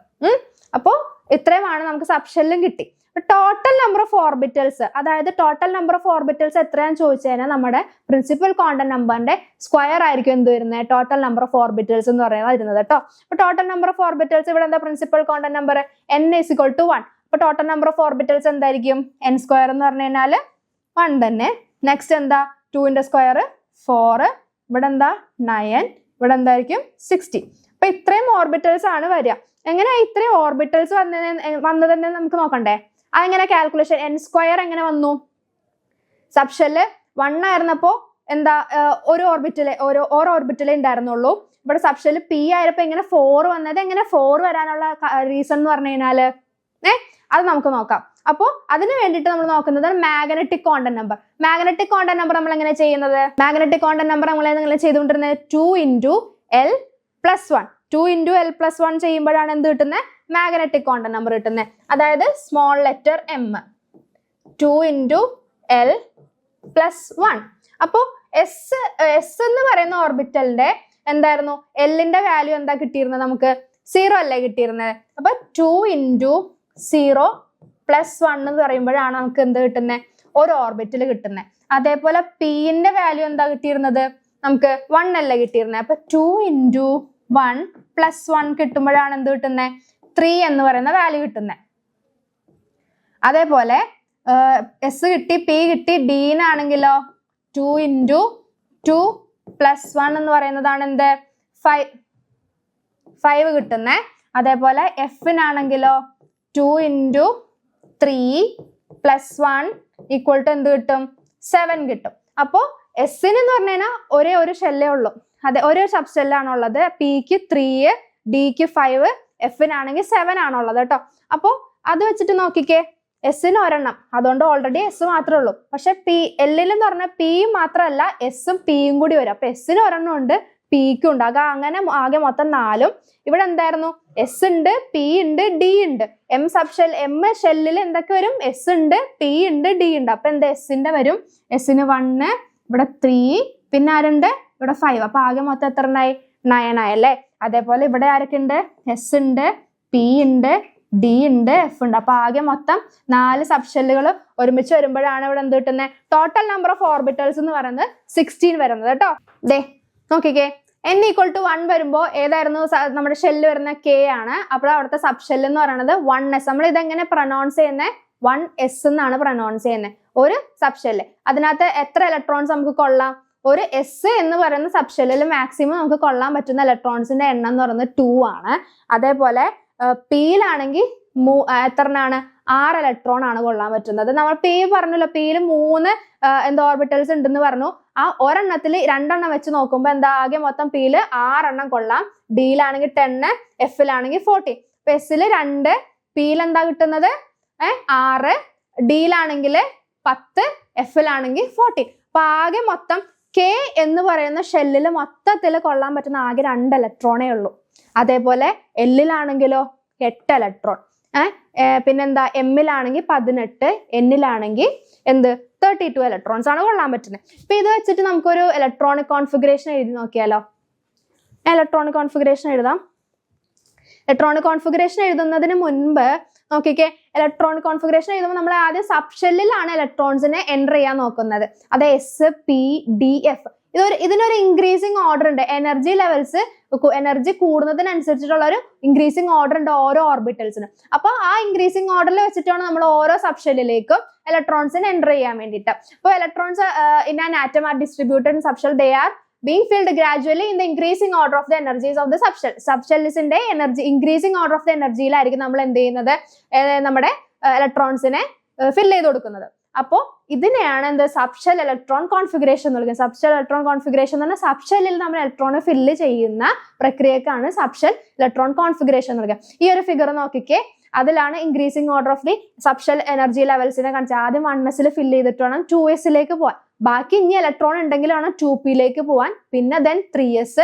അപ്പോൾ ഇത്രയുമാണ് നമുക്ക് സബ്ഷെല്ലും കിട്ടി. ടോട്ടൽ നമ്പർ ഓഫ് ഓർബിറ്റൽസ്, അതായത് ടോട്ടൽ നമ്പർ ഓഫ് ഓർബിറ്റൽസ് എത്രയാണെന്ന് ചോദിച്ചു കഴിഞ്ഞാൽ നമ്മുടെ പ്രിൻസിപ്പൽ ക്വാണ്ടം നമ്പറിന്റെ സ്ക്വയർ ആയിരിക്കും എന്ത് വരുന്നത്? ടോട്ടൽ നമ്പർ ഓഫ് ഓർബിറ്റൽസ് എന്ന് പറയുന്നത് വരുന്നത് കേട്ടോ. അപ്പൊ ടോട്ടൽ നമ്പർ ഓഫ് ഓർബിറ്റൽസ് ഇവിടെ എന്താ? Principal quantum number n = 1. അപ്പൊ ടോട്ടൽ നമ്പർ ഓഫ് ഓർബിറ്റൽസ് എന്തായിരിക്കും? n² എന്ന് പറഞ്ഞു കഴിഞ്ഞാൽ 1 തന്നെ. നെക്സ്റ്റ് എന്താ? 2ന്റെ സ്ക്വയർ 4, ഇവിടെ എന്താ? 9, ഇവിടെ എന്തായിരിക്കും? 60. അപ്പൊ ഇത്രയും ഓർബിറ്റൽസ് ആണ് വരിക. എങ്ങനെയാ ഇത്രയും ഓർബിറ്റൽസ് വന്നതെന്ന് നമുക്ക് നോക്കണ്ടേ? അതെങ്ങനെ കാൽക്കുലേഷൻ? n² എങ്ങനെ വന്നു? സബ്ഷെല്ല് 1 ആയിരുന്നപ്പോ എന്താ? ഒരു ഓർബിറ്റലേ ഓർബിറ്റലേ ഉണ്ടായിരുന്നുള്ളൂ. ഇവിടെ സബ്ഷെല്ല് പി ആയപ്പോ എങ്ങനെ 4 വന്നത്? എങ്ങനെ 4 വരാനുള്ള റീസൺ എന്ന് പറഞ്ഞു കഴിഞ്ഞാല് അത് നമുക്ക് നോക്കാം. അപ്പോൾ അതിന് വേണ്ടിയിട്ട് നമ്മൾ നോക്കുന്നത് magnetic quantum number. Magnetic quantum number നമ്മൾ എങ്ങനെ ചെയ്യുന്നത്? മാഗ്നറ്റിക് ക്വാണ്ടം നമ്പർ നമ്മൾ ചെയ്തുകൊണ്ടിരുന്നത് 2 × L + 1. 2 × L + 1 ചെയ്യുമ്പോഴാണ് എന്ത് കിട്ടുന്നത്? മാഗ്നറ്റിക് ക്വാണ്ടം നമ്പർ കിട്ടുന്നത്. അതായത് സ്മോൾ ലെറ്റർ m. 2 × L + 1. അപ്പോൾ എസ് എന്ന് പറയുന്ന ഓർബിറ്റലിന്റെ എന്തായിരുന്നു? എല്ലിന്റെ വാല്യൂ എന്താ കിട്ടിയിരുന്നത്? നമുക്ക് 0 അല്ലേ കിട്ടിയിരുന്നത്? അപ്പൊ 2 × 0 + 1 എന്ന് പറയുമ്പോഴാണ് നമുക്ക് എന്ത് കിട്ടുന്നത്? ഒരു ഓർബിറ്റൽ കിട്ടുന്നത്. അതേപോലെ പിന്റെ വാല്യൂ എന്താ കിട്ടിയിരുന്നത്? നമുക്ക് 1 അല്ലേ കിട്ടിയിരുന്നത്? അപ്പൊ 2 × 1 + 1 കിട്ടുമ്പോഴാണ് എന്ത് കിട്ടുന്നത്? 3 എന്ന് പറയുന്ന വാല്യൂ കിട്ടുന്നത്. അതേപോലെ എസ് കിട്ടി, പി കിട്ടി, ഡീനാണെങ്കിലോ 2 × 2 + 1 എന്ന് പറയുന്നതാണ് എന്ത്? 5 കിട്ടുന്നത്. അതേപോലെ എഫിനാണെങ്കിലോ 2 × 3 + 1 = എന്ത് കിട്ടും? 7 കിട്ടും. അപ്പോൾ എസ്സിന് എന്ന് പറഞ്ഞു കഴിഞ്ഞാൽ ഒരേ ഒരു ഷെല്ലേ ഉള്ളൂ. അതെ, ഒരേ ഒരു സബ് ഷെല്ലാണുള്ളത്. പിക്ക് 3, ഡിക്ക് 5, എഫിനാണെങ്കിൽ 7 ആണുള്ളത് കേട്ടോ. അപ്പോൾ അത് വെച്ചിട്ട് നോക്കിക്കേ, എസ്സിന് ഒരെണ്ണം, അതുകൊണ്ട് ഓൾറെഡി എസ് മാത്രമേ ഉള്ളൂ. പക്ഷെ എല്ലിൽ എന്ന് പറഞ്ഞാൽ പി മാത്രമല്ല, എസും പിയും കൂടി വരും. അപ്പൊ എസ്സിന് ഒരെണ്ണം ഉണ്ട്, പിക്കും ഉണ്ട്. അങ്ങനെ ആകെ മൊത്തം 4. ഇവിടെ എന്തായിരുന്നു? എസ് ഉണ്ട്, പി ഉണ്ട്, ഡി ഉണ്ട്. എം ഷെല്ലിൽ എന്തൊക്കെ വരും? എസ് ഉണ്ട്, പി ഉണ്ട്, ഡി ഉണ്ട്. അപ്പൊ എന്താ? എസിന്റെ വരും. എസിന് 1, ഇവിടെ 3, പിന്നെ ആരുണ്ട്? ഇവിടെ 5. അപ്പൊ ആകെ മൊത്തം എത്ര ഉണ്ടായി? 9 ആയല്ലേ. അതേപോലെ ഇവിടെ ആരൊക്കെ ഉണ്ട്? എസ് ഉണ്ട്, പി ഉണ്ട്, ഡി ഉണ്ട്, എഫ് ഉണ്ട്. അപ്പൊ ആകെ മൊത്തം 4 സബ്ഷെല്ലുകൾ ഒരുമിച്ച് വരുമ്പോഴാണ് ഇവിടെ എന്ത് കിട്ടുന്നത്? ടോട്ടൽ നമ്പർ ഓഫ് ഓർബിറ്റൽസ് എന്ന് പറയുന്നത് 16 വരുന്നത് കേട്ടോ. ദേ നോക്കിക്കേ, n = 1 വരുമ്പോ ഏതായിരുന്നു നമ്മുടെ ഷെല്ല് വരുന്ന? കെ ആണ്. അപ്പോൾ അവിടുത്തെ സബ്ഷെല്ല് എന്ന് പറയുന്നത് 1s. നമ്മൾ ഇതെങ്ങനെ പ്രൊനൗൺസ് ചെയ്യുന്നത്? 1s എന്നാണ് പ്രൊനൗൺസ് ചെയ്യുന്നത്. ഒരു സബ്ഷെല്ല്, അതിനകത്ത് എത്ര ഇലക്ട്രോൺസ് നമുക്ക് കൊള്ളാം? ഒരു എസ് എന്ന് പറയുന്ന സബ്ഷെല്ലിൽ മാക്സിമം നമുക്ക് കൊള്ളാൻ പറ്റുന്ന ഇലക്ട്രോൺസിന്റെ എണ്ണം എന്ന് പറയുന്നത് 2 ആണ്. അതേപോലെ പിയിലാണെങ്കിൽ എത്രയാണ്? 6 ഇലക്ട്രോൺ ആണ് കൊള്ളാൻ പറ്റുന്നത്. നമ്മൾ പി പറഞ്ഞല്ലോ, പിയിൽ 3 ഓർബിറ്റൽസ് ഉണ്ടെന്ന് പറഞ്ഞു. ആ ഒരെണ്ണത്തിൽ 2 എണ്ണം വെച്ച് നോക്കുമ്പോൾ എന്താ? ആകെ മൊത്തം പിയിൽ 6 എണ്ണം കൊള്ളാം. ഡിയിലാണെങ്കിൽ 10, എഫിലാണെങ്കിൽ 14. അപ്പൊ എസിൽ 2, പിയിൽ എന്താ കിട്ടുന്നത്? 6, ഡിയിലാണെങ്കിൽ 10, എഫിലാണെങ്കിൽ 14. അപ്പൊ ആകെ മൊത്തം കെ എന്ന് പറയുന്ന ഷെല്ലിൽ മൊത്തത്തിൽ കൊള്ളാൻ പറ്റുന്ന ആകെ 2 ഇലക്ട്രോണേ ഉള്ളൂ. അതേപോലെ എല്ലിലാണെങ്കിലോ 8 ഇലക്ട്രോൺ. പിന്നെന്താ? എമ്മിലാണെങ്കിൽ 18, എന്നിലാണെങ്കിൽ എന്ത്? 32 ഇലക്ട്രോൺസ് ആണ് കൊള്ളാൻ പറ്റുന്നത്. അപ്പൊ ഇത് വെച്ചിട്ട് നമുക്കൊരു ഇലക്ട്രോണിക് കോൺഫിഗറേഷൻ എഴുതി നോക്കിയാലോ? ഇലക്ട്രോണിക് കോൺഫിഗറേഷൻ എഴുതാം. ഇലക്ട്രോണിക് കോൺഫിഗറേഷൻ എഴുതുന്നതിന് മുൻപ് നോക്കിക്കേ, ഇലക്ട്രോണിക് കോൺഫിഗറേഷൻ എഴുതുമ്പോൾ നമ്മൾ ആദ്യം സബ്ഷെല്ലിലാണ് ഇലക്ട്രോൺസിനെ എൻ്റർ ചെയ്യാൻ നോക്കുന്നത്. അത് എസ്, പി, ഡി, എഫ്. ഇതിനൊരു ഇൻക്രീസിങ് ഓർഡർ ഉണ്ട്. എനർജി ലെവൽസ്, എനർജി കൂടുന്നതിനനുസരിച്ചിട്ടുള്ള ഒരു ഇൻക്രീസിങ് ഓർഡർ ഉണ്ട് ഓരോ ഓർബിറ്റൽസിന്. അപ്പൊ ആ ഇൻക്രീസിങ് ഓർഡറിൽ വെച്ചിട്ടാണ് നമ്മൾ ഓരോ സബ്ഷെല്ലിലേക്കും ഇലക്ട്രോൺസിനെ എൻ്റർ ചെയ്യാൻ വേണ്ടിയിട്ട്. അപ്പോൾ electrons in an atom R distributed in subshell. They are being filled gradually in the increasing order of the energies of the subshell. Subshellsന്റെ energy increasing order of the എനർജിയിലായിരിക്കും നമ്മൾ എന്ത് ചെയ്യുന്നത്? നമ്മുടെ ഇലക്ട്രോൺസിനെ ഫിൽ ചെയ്ത് കൊടുക്കുന്നത്. അപ്പോൾ ഇതിനെയാണ് എന്ത്? സബ്ഷെൽ ഇലക്ട്രോൺ കോൺഫിഗറേഷൻ എന്ന് വിളിക്കുന്നത്. സബ്ഷെൽ ഇലക്ട്രോൺ കോൺഫിഗറേഷൻ എന്ന് പറഞ്ഞാൽ സബ്ഷെല്ലിൽ നമ്മൾ ഇലക്ട്രോണെ ഫില്ല് ചെയ്യുന്ന പ്രക്രിയക്കാണ് സബ്ഷെൽ ഇലക്ട്രോൺ കോൺഫിഗറേഷൻ എന്ന് വിളിക്കുക. ഈ ഒരു ഫിഗർ നോക്കിക്കേ, അതിലാണ് increasing order of the subshell energy ലെവൽസിനെ കാണിച്ചത്. ആദ്യം 1s ഫില്ല് ചെയ്തിട്ട് വേണം 2sലേക്ക് പോവാൻ. ബാക്കി ഇനി ഇലക്ട്രോൺ ഉണ്ടെങ്കിൽ വേണം 2pയിലേക്ക് പോവാൻ. പിന്നെ ദെൻ 3s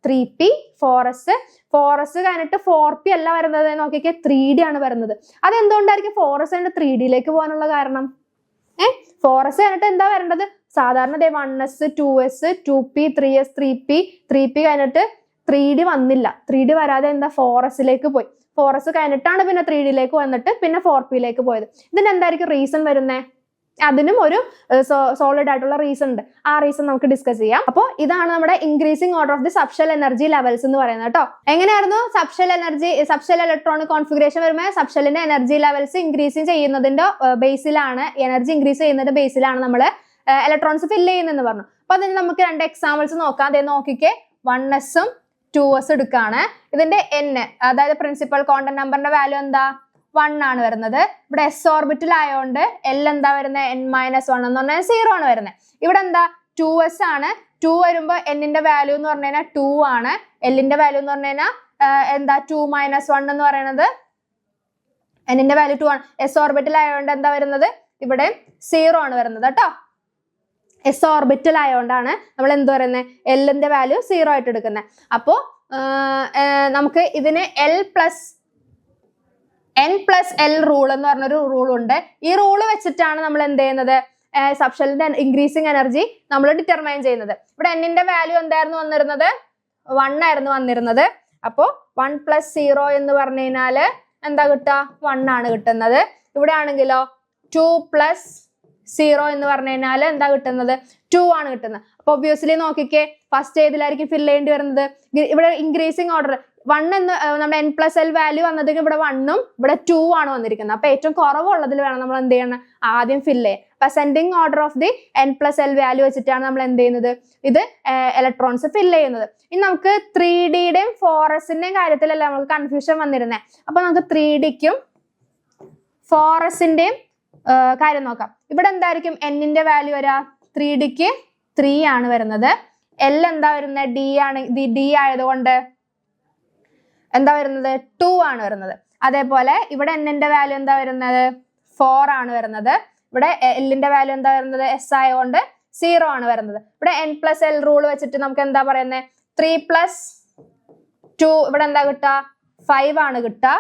3p 4s കഴിഞ്ഞിട്ട് 4p അല്ല വരുന്നത്. നോക്കിക്കേ 3d ആണ് വരുന്നത്. അതെന്തുകൊണ്ടായിരിക്കും 4s കഴിഞ്ഞിട്ട് 3dയിലേക്ക് പോകാനുള്ള കാരണം? 4s കഴിഞ്ഞിട്ട് എന്താ വരേണ്ടത്? സാധാരണ 1s 2s 2p 3s 3p കഴിഞ്ഞിട്ട് 3d വന്നില്ല. 3d വരാതെ എന്താ 4sലേക്ക് പോയി. 4s കഴിഞ്ഞിട്ടാണ് പിന്നെ 3dയിലേക്ക് വന്നിട്ട് പിന്നെ 4pയിലേക്ക് പോയത്. ഇതിന് എന്തായിരിക്കും റീസൺ വരുന്നത്? അതിനും ഒരു സോളിഡ് ആയിട്ടുള്ള റീസൺ ഉണ്ട്. ആ റീസൺ നമുക്ക് ഡിസ്കസ് ചെയ്യാം. അപ്പോൾ ഇതാണ് നമ്മുടെ increasing order of the subshell energy levels എന്ന് പറയുന്നത് കേട്ടോ. എങ്ങനെയായിരുന്നു സബ്ഷെൽ ഇലക്ട്രോണിക് കോൺഫിഗറേഷൻ വരുമ്പോൾ സബ്ഷെല്ലിന്റെ എനർജി ലെവൽസ് ഇൻക്രീസ് ചെയ്യുന്നതിന്റെ ബേസിലാണ്, എനർജി ഇൻക്രീസ് ചെയ്യുന്നതിന്റെ ബേസിലാണ് നമ്മൾ ഇലക്ട്രോൺസ് ഫില്ല് ചെയ്യുന്നതെന്ന് പറഞ്ഞു. അപ്പൊ അതിന് നമുക്ക് 2 എക്സാമ്പിൾസ് നോക്കാം. അതേ നോക്കിക്കേ, 1s 2s എടുക്കാണ്. ഇതിന്റെ n, അതായത് പ്രിൻസിപ്പൽ ക്വാണ്ടം നമ്പറിന്റെ വാല്യൂ എന്താ? 1 ആണ് വരുന്നത്. ഇവിടെ s ഓർബിറ്റൽ ആയതുകൊണ്ട് L എന്താ വരുന്നത്? n-1 എന്ന് പറഞ്ഞാൽ 0 ആണ് വരുന്നത്. ഇവിടെ എന്താ? 2s ആണ്. 2 വരുമ്പോൾ n-ന്റെ വാല്യൂ എന്ന് പറഞ്ഞു കഴിഞ്ഞാൽ 2 ആണ്. L-ന്റെ വാല്യൂ എന്ന് പറഞ്ഞു കഴിഞ്ഞാൽ എന്താ? 2-1 എന്ന് പറയുന്നത് n-ന്റെ വാല്യൂ 2 ആണ്. s ഓർബിറ്റൽ ആയതുകൊണ്ട് എന്താ വരുന്നത്? ഇവിടെ 0 ആണ് വരുന്നത് കേട്ടോ. s ഓർബിറ്റൽ ആയതുകൊണ്ടാണ് നമ്മൾ എന്ത് പറയുന്നത്? L-ന്റെ വാല്യൂ 0 ആയിട്ട് എടുക്കുന്നത്. അപ്പോൾ നമുക്ക് ഇതിന് n+L റൂൾ എന്ന് പറഞ്ഞൊരു റൂൾ ഉണ്ട്. ഈ റൂള് വെച്ചിട്ടാണ് നമ്മൾ എന്ത് ചെയ്യുന്നത്? സബ്ഷെല്ലിന്റെ ഇൻക്രീസിങ് എനർജി നമ്മൾ ഡിറ്റർമൈൻ ചെയ്യുന്നത്. ഇവിടെ n-ന്റെ വാല്യൂ എന്തായിരുന്നു വന്നിരുന്നത്? 1 ആയിരുന്നു വന്നിരുന്നത്. അപ്പോൾ 1+0 എന്ന് പറഞ്ഞു കഴിഞ്ഞാല് എന്താ കിട്ടുക? 1 ആണ് കിട്ടുന്നത്. ഇവിടെ ആണെങ്കിലോ 2+0 എന്ന് പറഞ്ഞു കഴിഞ്ഞാൽ എന്താ കിട്ടുന്നത്? 2 ആണ് കിട്ടുന്നത്. അപ്പൊ ഒബ്വിയസ്ലി നോക്കിക്കേ, ഫസ്റ്റ് ഏതിലായിരിക്കും ഫില്ല് ചെയ്യേണ്ടി വരുന്നത്? ഇവിടെ ഇൻക്രീസിങ് ഓർഡർ 1 എന്ന് നമ്മുടെ n+L വാല്യൂ വന്നതിന് ഇവിടെ 1ഉം ഇവിടെ 2 ആണ് വന്നിരിക്കുന്നത്. അപ്പൊ ഏറ്റവും കുറവുള്ളതിൽ വേണം നമ്മൾ എന്ത് ചെയ്യണം? ആദ്യം ഫില്ല് ചെയ്യാൻ. അപ്പൊ ascending order of the n+L value വെച്ചിട്ടാണ് നമ്മൾ എന്ത് ചെയ്യുന്നത്? ഇത് ഇലക്ട്രോൺസ് ഫില്ല് ചെയ്യുന്നത്. ഇനി നമുക്ക് 3Dയുടെയും 4sന്റെയും കാര്യത്തിലല്ല നമുക്ക് കൺഫ്യൂഷൻ വന്നിരുന്നത്. അപ്പൊ നമുക്ക് 3Dക്കും 4sന്റെയും കാര്യം നോക്കാം. ഇവിടെ എന്തായിരിക്കും n-ന്റെ വാല്യൂ വരാ? 3Dക്ക് 3 ആണ് വരുന്നത്. L എന്താ വരുന്നത്? D ആണ്. D ആയതുകൊണ്ട് എന്താ വരുന്നത്? 2 ആണ് വരുന്നത്. അതേപോലെ ഇവിടെ n-ന്റെ വാല്യൂ എന്താ വരുന്നത്? 4 ആണ് വരുന്നത്. ഇവിടെ L-ന്റെ വാല്യൂ എന്താ വരുന്നത്? S ആയതുകൊണ്ട് 0 ആണ് വരുന്നത്. ഇവിടെ n+L റൂൾ വെച്ചിട്ട് നമുക്ക് എന്താ പറയുന്നത്? 3+2 ഇവിടെ എന്താ കിട്ടുക? 5 ആണ് കിട്ടുക.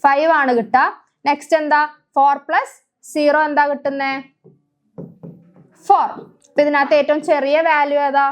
5 ആണ് കിട്ടുക. നെക്സ്റ്റ് എന്താ? 4+0 എന്താ കിട്ടുന്നേ? 4. അപ്പൊ ഇതിനകത്ത് ഏറ്റവും ചെറിയ വാല്യൂ ഏതാ?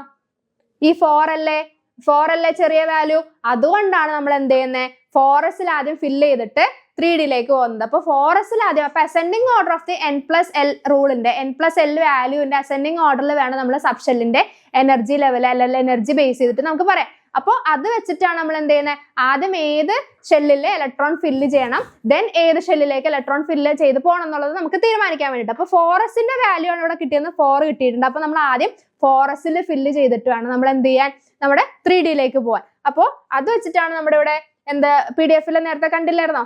ഈ 4 അല്ലേ ചെറിയ വാല്യൂ. അതുകൊണ്ടാണ് നമ്മൾ എന്ത് ചെയ്യുന്നത്? 4sൽ ആദ്യം ഫില്ല് ചെയ്തിട്ട് 3Dയിലേക്ക് പോകുന്നത്. അപ്പൊ 4sൽ ആദ്യം, അപ്പൊ ascending order of the n+L റൂളിന്റെ n+L വാല്യൂവിന്റെ അസെൻഡിങ് ഓർഡറിൽ വേണം നമ്മൾ സബ്ഷെല്ലിന്റെ എനർജി ലെവൽ അല്ലെങ്കിൽ എനർജി ബേസ് ചെയ്തിട്ട് നമുക്ക് പറയാം. അപ്പോൾ അത് വെച്ചിട്ടാണ് നമ്മൾ എന്ത് ചെയ്യുന്നത്? ആദ്യം ഏത് ഷെല്ലിലെ ഇലക്ട്രോൺ ഫില്ല് ചെയ്യണം, ദെൻ ഏത് ഷെല്ലിലേക്ക് ഇലക്ട്രോൺ ഫില്ല് ചെയ്ത് പോകണം എന്നുള്ളത് നമുക്ക് തീരുമാനിക്കാൻ വേണ്ടിയിട്ട്. അപ്പൊ 4sന്റെ വാല്യൂ ആണ് ഇവിടെ കിട്ടിയെന്ന് 4 കിട്ടിയിട്ടുണ്ട്. അപ്പൊ നമ്മൾ ആദ്യം 4sൽ ഫില്ല് ചെയ്തിട്ട് വേണം നമ്മൾ എന്ത് ചെയ്യാൻ? നമ്മുടെ 3Dയിലേക്ക് പോവാൻ. അപ്പോൾ അത് വെച്ചിട്ടാണ് നമ്മുടെ ഇവിടെ എന്താ PDF-ൽ നേരത്തെ കണ്ടില്ലായിരുന്നോ?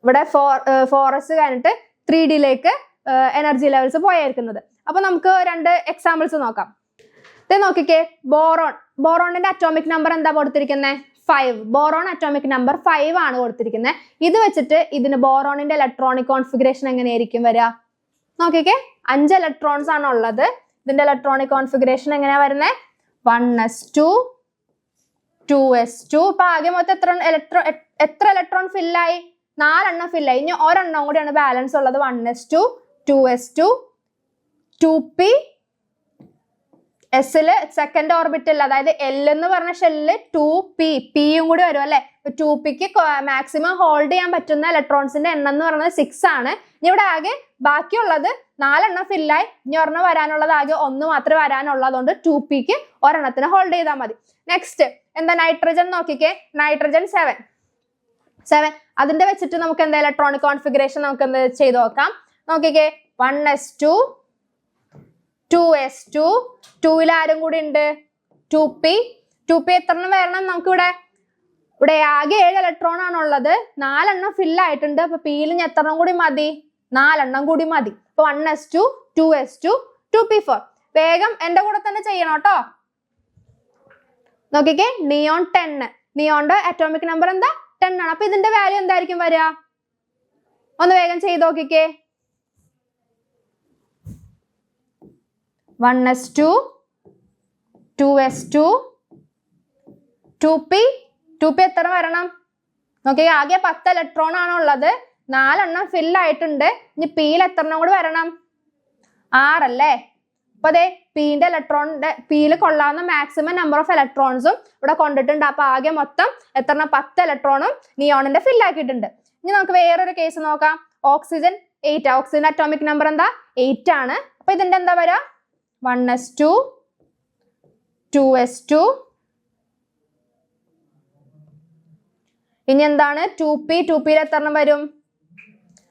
ഇവിടെ 4s കഴിഞ്ഞിട്ട് 3Dയിലേക്ക് എനർജി ലെവൽസ് പോയിരിക്കുന്നത്. അപ്പൊ നമുക്ക് 2 എക്സാമ്പിൾസ് നോക്കാം. ഇത് നോക്കിക്കേ, ബോറോണിന്റെ അറ്റോമിക് നമ്പർ എന്താ കൊടുത്തിരിക്കുന്നത്? 5. ബോറോൺ അറ്റോമിക് നമ്പർ 5 ആണ് കൊടുത്തിരിക്കുന്നത്. ഇത് വെച്ചിട്ട് ഇതിന് ബോറോണിന്റെ ഇലക്ട്രോണിക് കോൺഫിഗറേഷൻ എങ്ങനെയായിരിക്കും വരിക? നോക്കിക്കേ, 5 ഇലക്ട്രോൺസ് ആണ് ഉള്ളത്. ഇതിന്റെ ഇലക്ട്രോണിക് കോൺഫിഗറേഷൻ എങ്ങനെയാ വരുന്നത്? 1s2 2s2. ഇപ്പൊ ആകെ മൊത്തം എത്ര ഇലക്ട്രോൺ ഫില്ലായി? 4 എണ്ണം ഫില്ലായി. ഇനി ഒരെണ്ണം കൂടിയാണ് ബാലൻസ് ഉള്ളത്. 1s2 2s2 2p. എസില് സെക്കൻഡ് ഓർബിറ്റൽ, അതായത് L എന്ന് പറഞ്ഞ ഷെല്ലില് 2p യും കൂടി വരും അല്ലെ. 2pക്ക് മാക്സിമം ഹോൾഡ് ചെയ്യാൻ പറ്റുന്ന ഇലക്ട്രോൺസിന്റെ എണ്ണം എന്ന് പറയുന്നത് 6 ആണ്. ഇനി ഇവിടെ ആകെ ബാക്കിയുള്ളത് 4 എണ്ണം ഫില്ലായി. ഇനി ഒരെണ്ണം വരാനുള്ളത് ആകെ 1 മാത്രമേ വരാനുള്ളതുകൊണ്ട് 2pക്ക് ഒരെണ്ണത്തിന് ഹോൾഡ് ചെയ്താൽ മതി. നെക്സ്റ്റ് എന്താ? നൈട്രജൻ നോക്കിക്കേ, നൈട്രജൻ 7. അതിന്റെ വെച്ചിട്ട് നമുക്ക് എന്താ ഇലക്ട്രോണിക് കോൺഫിഗറേഷൻ നമുക്ക് എന്താ ചെയ്ത് നോക്കാം. നോക്കിക്കേ, 1s2 2s2 2ൽ ആരും കൂടി ഉണ്ട്? 2p എത്ര എണ്ണം വരണം? നമുക്ക് ഇവിടെ ആകെ 7 ഇലക്ട്രോൺ ആണുള്ളത്. 4 എണ്ണം ഫിൽ ആയിട്ടുണ്ട്. അപ്പൊ പിയിൽ എത്ര എണ്ണം കൂടി മതി? 4 എണ്ണം കൂടി മതി. അപ്പൊ 1s2 2s2 2p4. വേഗം എന്റെ കൂടെ തന്നെ ചെയ്യണം കേട്ടോ. നോക്കിക്കേ, നിയോൺ 10. നിയോണിന്റെ അറ്റോമിക് നമ്പർ എന്താ? 10 ആണ്. അപ്പൊ ഇതിന്റെ വാല്യൂ എന്തായിരിക്കും വരിക? ഒന്ന് വേഗം ചെയ്ത് നോക്കിക്കേ. 1s2 2s2 2p എത്ര വരണം? നോക്കിയേ, ആകെ 10 ഇലക്ട്രോൺ ആണ് ഉള്ളത്, 4 എണ്ണം ഫിൽ ആയിട്ടുണ്ട്. ഇനി പിയിൽ എത്ര എണ്ണം കൂടി വരണം? 6 അല്ലേ? അപ്പൊ അതെ പിന്റെ ഇലക്ട്രോണിന്റെ പിയിൽ കൊള്ളാവുന്ന മാക്സിമം നമ്പർ ഓഫ് ഇലക്ട്രോൺസും ഇവിടെ കൊണ്ടിട്ടുണ്ട്. അപ്പൊ ആകെ മൊത്തം എത്ര? 10 ഇലക്ട്രോണും നിയോണിന്റെ ഫിൽ ആക്കിയിട്ടുണ്ട്. ഇനി നമുക്ക് വേറൊരു കേസ് നോക്കാം. ഓക്സിജൻ 8. ഓക്സിജൻ അറ്റോമിക് നമ്പർ എന്താ? 8 ആണ്. അപ്പൊ ഇതിന്റെ എന്താ വരാ? 1s2 2s2 ഇനി എന്താണ്? 2pയിൽ എത്ര എണ്ണം വരും?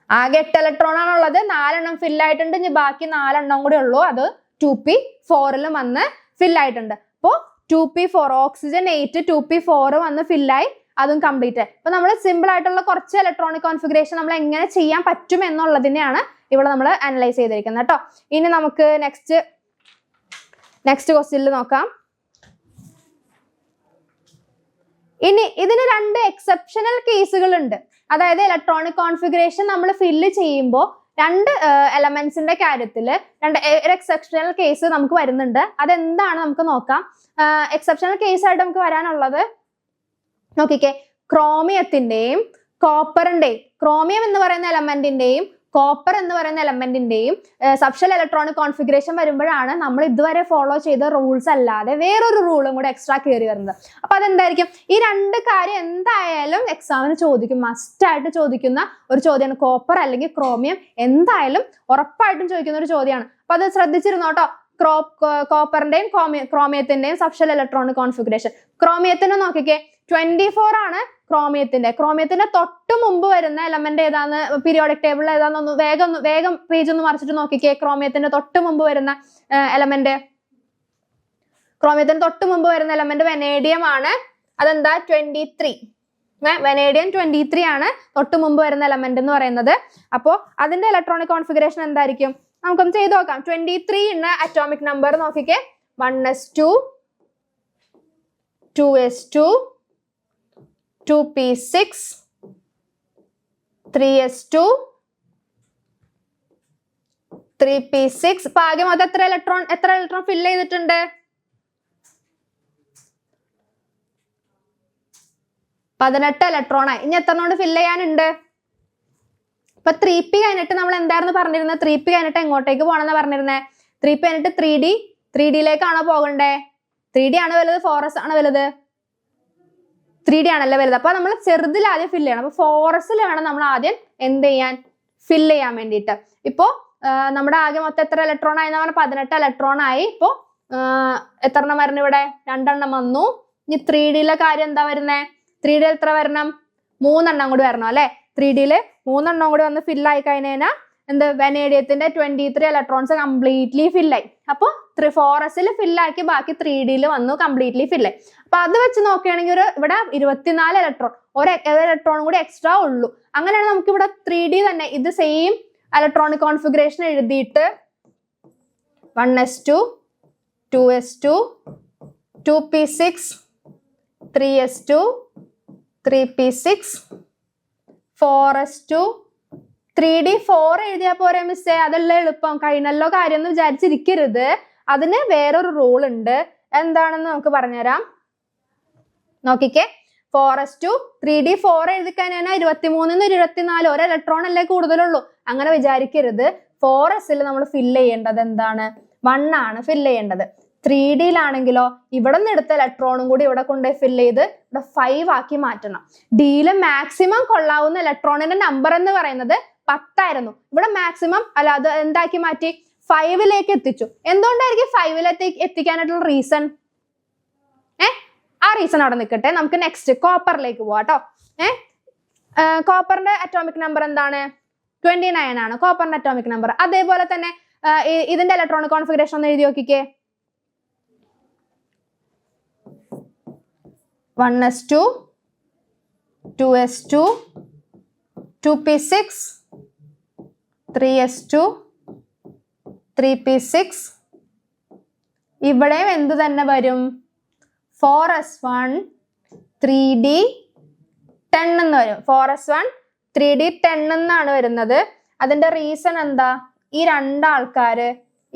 ആകെ 8 ഇലക്ട്രോൺ ആണുള്ളത്, 4 എണ്ണം ഫിൽ ആയിട്ടുണ്ട്. ഇനി ബാക്കി 4 എണ്ണം കൂടി ഉള്ളൂ, അത് 2p4 വന്ന് ഫിൽ ആയിട്ടുണ്ട്. അപ്പോ 2p4 ഓക്സിജൻ 8 2p4 വന്ന് ഫില്ലായി, അതും കംപ്ലീറ്റ് ആയി. അപ്പൊ നമ്മൾ സിമ്പിൾ ആയിട്ടുള്ള കുറച്ച് ഇലക്ട്രോണിക് കോൺഫിഗറേഷൻ നമ്മൾ എങ്ങനെ ചെയ്യാൻ പറ്റും എന്നുള്ളതിനെയാണ് ഇവിടെ നമ്മൾ അനലൈസ് ചെയ്തിരിക്കുന്നത് കേട്ടോ. ഇനി നമുക്ക് നെക്സ്റ്റ് ക്വസ്റ്റ്യനിൽ നോക്കാം. ഇനി ഇതിന് 2 എക്സെപ്ഷണൽ കേസുകൾ ഉണ്ട്. അതായത് ഇലക്ട്രോണിക് കോൺഫിഗറേഷൻ നമ്മൾ ഫില്ല് ചെയ്യുമ്പോൾ 2 എലമെന്റ്സിന്റെ കാര്യത്തിൽ ഒരു എക്സെപ്ഷണൽ കേസ് നമുക്ക് വരുന്നുണ്ട്. അതെന്താണ് നമുക്ക് നോക്കാം. എക്സെപ്ഷണൽ കേസ് ആയിട്ട് നമുക്ക് വരാനുള്ളത് നോക്കിക്കേ, ക്രോമിയത്തിന്റെയും കോപ്പറിന്റെയും, ക്രോമിയം എന്ന് പറയുന്ന എലമെന്റിന്റെയും കോപ്പർ എന്ന് പറയുന്ന എലമെന്റിന്റെയും സബ്ഷൽ ഇലക്ട്രോണിക് കോൺഫിഗറേഷൻ വരുമ്പോഴാണ് നമ്മൾ ഇതുവരെ ഫോളോ ചെയ്ത റൂൾസ് അല്ലാതെ വേറൊരു റൂളും കൂടെ എക്സ്ട്രാ കയറി വരുന്നത്. അപ്പൊ അതെന്തായിരിക്കും? ഈ 2 കാര്യം എന്തായാലും എക്സാമിന് ചോദിക്കും, മസ്റ്റ് ആയിട്ട് ചോദിക്കുന്ന ഒരു ചോദ്യമാണ്. കോപ്പർ അല്ലെങ്കിൽ ക്രോമിയം എന്തായാലും ഉറപ്പായിട്ടും ചോദിക്കുന്ന ഒരു ചോദ്യമാണ്. അപ്പൊ അത് ശ്രദ്ധിച്ചിരുന്നോ കേട്ടോ. കോപ്പറിന്റെയും ക്രോമിയത്തിന്റെയും സബ്ഷൽ ഇലക്ട്രോണിക് കോൺഫിഗറേഷൻ. ക്രോമിയത്തിന് നോക്കിക്കേ, 24 ആണ് ക്രോമിയത്തിന്റെ തൊട്ട് മുമ്പ് വരുന്ന എലമെന്റ് ഏതാന്ന്, പീരിയോഡിക് ടേബിളിൽ ഏതാന്ന് വേഗം പേജ് ഒന്ന് മറിച്ചിട്ട് നോക്കിക്കേ. ക്രോമിയത്തിന്റെ തൊട്ട് മുമ്പ് വരുന്ന എലമെന്റ് വെനേഡിയം ആണ്. അതെന്താ? 23. വെനേഡിയം 23 ആണ് തൊട്ട് മുമ്പ് വരുന്ന എലമെന്റ് എന്ന് പറയുന്നത്. അപ്പോ അതിന്റെ ഇലക്ട്രോണിക് കോൺഫിഗറേഷൻ എന്തായിരിക്കും? നമുക്കൊന്ന് ചെയ്ത് നോക്കാം. 23 എന്ന അറ്റോമിക് നമ്പർ നോക്കിക്കേ. 1s2 2s2 2p6 3s2 3p6. അപ്പൊ ആകെ മൊത്തം എത്ര ഇലക്ട്രോൺ ഫില്ല് ചെയ്തിട്ടുണ്ട്? 18 ഇലക്ട്രോൺ ആയി. ഇനി എത്ര കൊണ്ട് ഫില്ല് ചെയ്യാനുണ്ട്? ഇപ്പൊ 3p കഴിഞ്ഞിട്ട് നമ്മൾ എന്തായിരുന്നു പറഞ്ഞിരുന്നത്? 3p കഴിഞ്ഞിട്ട് എങ്ങോട്ടേക്ക് പോകണമെന്ന് പറഞ്ഞിരുന്നേ? 3p കഴിഞ്ഞിട്ട് 3D-ലേക്കാണോ പോകണ്ടേ? 3D ആണ് വലുത് 4s ആണ് വലുത്? 3D ആണല്ലേ വലുത്. അപ്പൊ നമ്മൾ ചെറുതിൽ ആദ്യം ഫില്ല് ചെയ്യണം. അപ്പൊ 4s വേണം നമ്മൾ ആദ്യം എന്ത് ചെയ്യാൻ? ഫില്ല് ചെയ്യാൻ വേണ്ടിയിട്ട്. ഇപ്പോ നമ്മുടെ ആകെ മൊത്തം എത്ര ഇലക്ട്രോൺ ആയി? 18 ഇലക്ട്രോൺ ആയി. ഇപ്പോ എത്ര എണ്ണം വരണം ഇവിടെ? 2 എണ്ണം വന്നു. ഇനി 3D-യിലെ കാര്യം എന്താ വരുന്നേ? 3D എത്ര വരണം? 3 എണ്ണം കൂടി വരണം അല്ലെ? 3D-യിൽ 3 എണ്ണം കൂടി വന്ന് ഫില്ലായി കഴിഞ്ഞാൽ എന്ത്? വെനേഡിയത്തിന്റെ 23 ഇലക്ട്രോൺസ് കംപ്ലീറ്റ്ലി ഫില്ലായി. അപ്പൊ 4s ഫില്ലാക്കി, ബാക്കി 3D-യിൽ വന്നു കംപ്ലീറ്റ്ലി ഫില്ലായി. അപ്പൊ അത് വെച്ച് നോക്കുകയാണെങ്കിൽ ഇവിടെ 24 ഇലക്ട്രോൺ, ഒരു ഇലക്ട്രോൺ കൂടി എക്സ്ട്രാ ഉള്ളൂ. അങ്ങനെയാണ് നമുക്ക് ഇവിടെ 3D തന്നെ ഇത് സെയിം ഇലക്ട്രോണിക് കോൺഫിഗറേഷൻ എഴുതിയിട്ട് 1s2 2s2 2p6 3s2 3p6 4s2 3D 4 എഴുതിയാൽ പോരെ മിസ്സേ? അതല്ല എളുപ്പം, കഴിഞ്ഞല്ലോ കാര്യം എന്ന് വിചാരിച്ചിരിക്കരുത്. അതിന് വേറൊരു റൂൾ ഉണ്ട്. എന്താണെന്ന് നമുക്ക് പറഞ്ഞുതരാം. നോക്കിക്കേ, 4s2 3D 4 എഴുതി കഴിഞ്ഞാൽ 23 24 ഒരു ഇലക്ട്രോൺ അല്ലേ കൂടുതലുള്ളൂ. അങ്ങനെ വിചാരിക്കരുത്. 4s നമ്മൾ ഫില്ല് ചെയ്യേണ്ടത് എന്താണ്? 1 ആണ് ഫില്ല് ചെയ്യേണ്ടത്. 3D-യിലാണെങ്കിലോ ഇവിടെ നിന്ന് എടുത്ത ഇലക്ട്രോണും കൂടി ഇവിടെ കൊണ്ടുപോയി ഫില്ല് ചെയ്ത് ഇവിടെ 5 ആക്കി മാറ്റണം. ഡിയിൽ മാക്സിമം കൊള്ളാവുന്ന ഇലക്ട്രോണിന്റെ നമ്പർ എന്ന് പറയുന്നത് 10 ആയിരുന്നു. ഇവിടെ മാക്സിമം അല്ല, അത് എന്താക്കി മാറ്റി? 5-ലേക്ക് എത്തിച്ചു. എന്തുകൊണ്ടായിരിക്കും 5-ലേക്ക് എത്തിക്കാനായിട്ടുള്ള റീസൺ? ആ റീസൺ അവിടെ നിൽക്കട്ടെ. നമുക്ക് നെക്സ്റ്റ് കോപ്പറിലേക്ക് പോവാം കേട്ടോ. കോപ്പറിന്റെ അറ്റോമിക് നമ്പർ എന്താണ്? 29 ആണ് കോപ്പറിന്റെ അറ്റോമിക് നമ്പർ. അതേപോലെ തന്നെ ഇതിന്റെ ഇലക്ട്രോണിക് കോൺഫിഗറേഷൻ ഒന്ന് എഴുതി നോക്കിക്കേ. 1s2 2s2 2p6 3s2 3p6. ഇവിടെയും എന്ത് തന്നെ വരും? 4s1 3D 10 എന്ന് വരും. 4s1 3d10 എന്നാണ് വരുന്നത്. അതിന്റെ റീസൺ എന്താ? ഈ രണ്ടാൾക്കാര്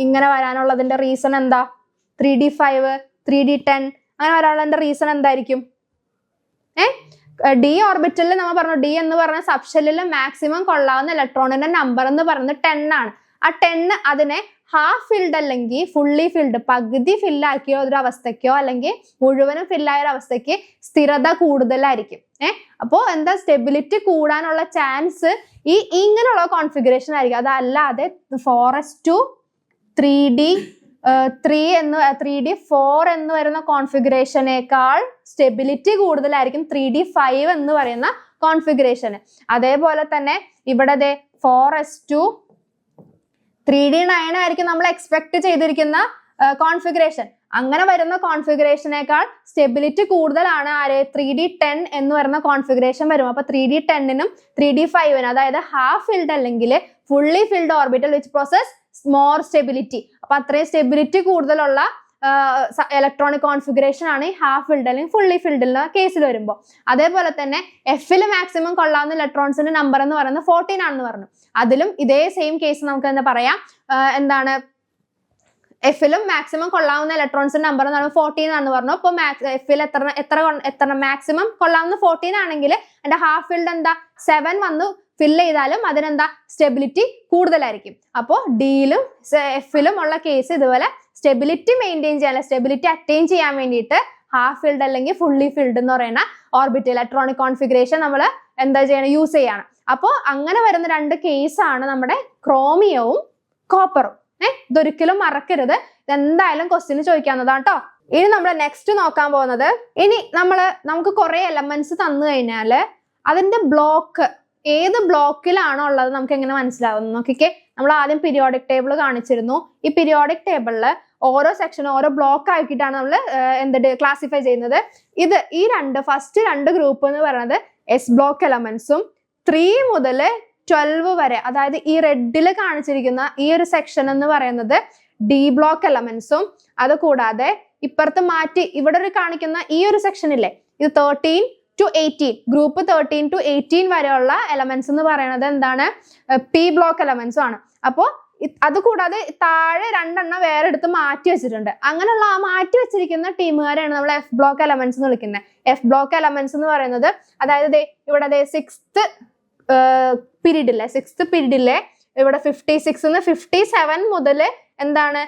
ഇങ്ങനെ വരാനുള്ളതിന്റെ റീസൺ എന്താ? 3d5 3d10 അങ്ങനെ വരാനുള്ളതിന്റെ റീസൺ എന്തായിരിക്കും? ഡി ഓർബിറ്റലിൽ നമ്മൾ പറഞ്ഞു ഡി എന്ന് പറഞ്ഞ സബ്ഷെല്ലിൽ മാക്സിമം കൊള്ളാവുന്ന ഇലക്ട്രോണിന്റെ നമ്പർ എന്ന് പറയുന്നത് 10 ആണ്. ആ 10 അതിനെ ഹാഫ് ഫിൽഡ് അല്ലെങ്കിൽ ഫുള്ളി ഫിൽഡ് പകുതി ഫില്ലാക്കിയോ ഒരു അവസ്ഥയ്ക്കോ അല്ലെങ്കിൽ മുഴുവനും ഫില്ലായ ഒരു അവസ്ഥയ്ക്ക് സ്ഥിരത കൂടുതലായിരിക്കും. അപ്പോൾ എന്താ സ്റ്റെബിലിറ്റി കൂടാനുള്ള ചാൻസ് ഈ ഇങ്ങനെയുള്ള കോൺഫിഗറേഷൻ ആയിരിക്കും. അതല്ലാതെ 4s2 3d4 എന്ന് വരുന്ന കോൺഫിഗറേഷനേക്കാൾ സ്റ്റെബിലിറ്റി കൂടുതലായിരിക്കും 3d5 എന്ന് പറയുന്ന കോൺഫിഗറേഷന്. അതേപോലെ തന്നെ ഇവിടെ 4s2 3d9 ആയിരിക്കും നമ്മൾ എക്സ്പെക്ട് ചെയ്തിരിക്കുന്ന കോൺഫിഗറേഷൻ. അങ്ങനെ വരുന്ന കോൺഫിഗറേഷനേക്കാൾ സ്റ്റെബിലിറ്റി കൂടുതലാണ് ആര്? 3d10 എന്ന് പറയുന്ന കോൺഫിഗറേഷൻ വരും. അപ്പൊ 3d10നും 3d5നും അതായത് ഹാഫ് ഫിൽഡ് അല്ലെങ്കിൽ fully filled orbital which process more stability. അപ്പൊ അത്രയും സ്റ്റെബിലിറ്റി കൂടുതലുള്ള ഇലക്ട്രോണിക് കോൺഫിഗറേഷൻ ആണ് ഈ ഹാഫ് ഫിൽഡ് അല്ലെങ്കിൽ ഫുള്ളി ഫിൽഡിലുള്ള കേസിൽ വരുമ്പോൾ. അതേപോലെ തന്നെ എഫിൽ മാക്സിമം കൊള്ളാവുന്ന ഇലക്ട്രോൺസിന്റെ നമ്പർ എന്ന് പറയുന്നത് 14 ആണെന്ന് പറഞ്ഞു. അതിലും ഇതേ സെയിം കേസ് നമുക്ക് എന്താ പറയാം, എന്താണ് എഫിലും മാക്സിമം കൊള്ളാവുന്ന ഇലക്ട്രോൺസിന്റെ നമ്പർ എന്ന് പറയുന്നത് 14 ആണെന്ന് പറഞ്ഞു. അപ്പോൾ എഫിൽ എത്ര മാക്സിമം കൊള്ളാവുന്ന 14 ആണെങ്കിൽ എന്റെ ഹാഫ് ഫിൽഡ് എന്താ 7 വന്നു ഫില്ല് ചെയ്താലും അതിനെന്താ സ്റ്റെബിലിറ്റി കൂടുതലായിരിക്കും. അപ്പോൾ ഡിയിലും എഫിലും ഉള്ള കേസ് ഇതുപോലെ സ്റ്റെബിലിറ്റി മെയിൻറ്റെയിൻ ചെയ്യാൻ, സ്റ്റെബിലിറ്റി അറ്റൈൻ ചെയ്യാൻ വേണ്ടിയിട്ട് ഹാഫ് ഫിൽഡ് അല്ലെങ്കിൽ ഫുള്ളി ഫിൽഡ് എന്ന് പറയുന്ന ഓർബിറ്റൽ ഇലക്ട്രോണിക് കോൺഫിഗറേഷൻ നമ്മൾ എന്താ ചെയ്യണം? യൂസ് ചെയ്യണം. അപ്പോൾ അങ്ങനെ വരുന്ന രണ്ട് കേസാണ് നമ്മുടെ ക്രോമിയവും കോപ്പറും. ഇതൊരിക്കലും മറക്കരുത്. ഇതെന്തായാലും ക്വസ്റ്റ്യന് ചോദിക്കാവുന്നതാണ് കേട്ടോ. ഇനി നമ്മൾ നെക്സ്റ്റ് നോക്കാൻ പോകുന്നത്, നമുക്ക് കുറെ എലമെന്റ്സ് തന്നു കഴിഞ്ഞാൽ അതിന്റെ ബ്ലോക്ക് ഏത് ബ്ലോക്കിലാണോ ഉള്ളത് നമുക്ക് എങ്ങനെ മനസ്സിലാവുന്നു നോക്കിക്കേ. നമ്മൾ ആദ്യം പീരിയോഡിക് ടേബിൾ കാണിച്ചിരുന്നു. ഈ പീരിയോഡിക് ടേബിളില് ഓരോ സെക്ഷനും ഓരോ ബ്ലോക്ക് ആക്കിയിട്ടാണ് നമ്മൾ ക്ലാസിഫൈ ചെയ്യുന്നത്. ഈ ഫസ്റ്റ് രണ്ട് ഗ്രൂപ്പ് എന്ന് പറയുന്നത് എസ് ബ്ലോക്ക് എലമെന്റ്സും 3 മുതൽ 12 വരെ, അതായത് ഈ റെഡിൽ കാണിച്ചിരിക്കുന്ന ഈ ഒരു സെക്ഷൻ എന്ന് പറയുന്നത് ഡി ബ്ലോക്ക് എലമെന്റ്സും, അത് കൂടാതെ ഇപ്പുറത്ത് മാറ്റി ഇവിടെ ഒരു കാണിക്കുന്ന ഈ ഒരു സെക്ഷൻ ഇല്ലേ, ഇത് 13 to 18 ഗ്രൂപ്പ് 13 to 18 വരെയുള്ള എലമെന്റ്സ് എന്ന് പറയുന്നത് എന്താണ്? പി ബ്ലോക്ക് എലമെന്റ്സും ആണ്. അപ്പോൾ അത് കൂടാതെ താഴെ 2 എണ്ണം വേറെ എടുത്ത് മാറ്റി വെച്ചിട്ടുണ്ട്. അങ്ങനെയുള്ള ആ മാറ്റി വെച്ചിരിക്കുന്ന ടീമുകാരെയാണ് നമ്മൾ എഫ് ബ്ലോക്ക് എലമെന്റ്സ് എന്ന് വിളിക്കുന്നത്. എഫ് ബ്ലോക്ക് എലമെന്റ്സ് എന്ന് പറയുന്നത് അതായത് ഇവിടെ 6th പീരീഡിലെ ഇവിടെ 56 57 മുതൽ എന്താണ്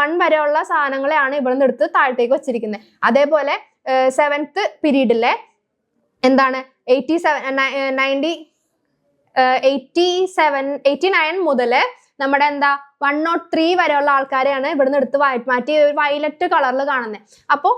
1 വരെയുള്ള സാധനങ്ങളെയാണ് ഇവിടെ നിന്ന് എടുത്ത് താഴത്തേക്ക് വെച്ചിരിക്കുന്നത്. അതേപോലെ 7th പീരീഡിലെ എന്താണ് 89 മുതൽ നമ്മുടെ എന്താ 103 വരെയുള്ള ആൾക്കാരെയാണ് ഇവിടുന്ന് എടുത്ത് മാറ്റി വയലറ്റ് കളറിൽ കാണുന്നത്. അപ്പോൾ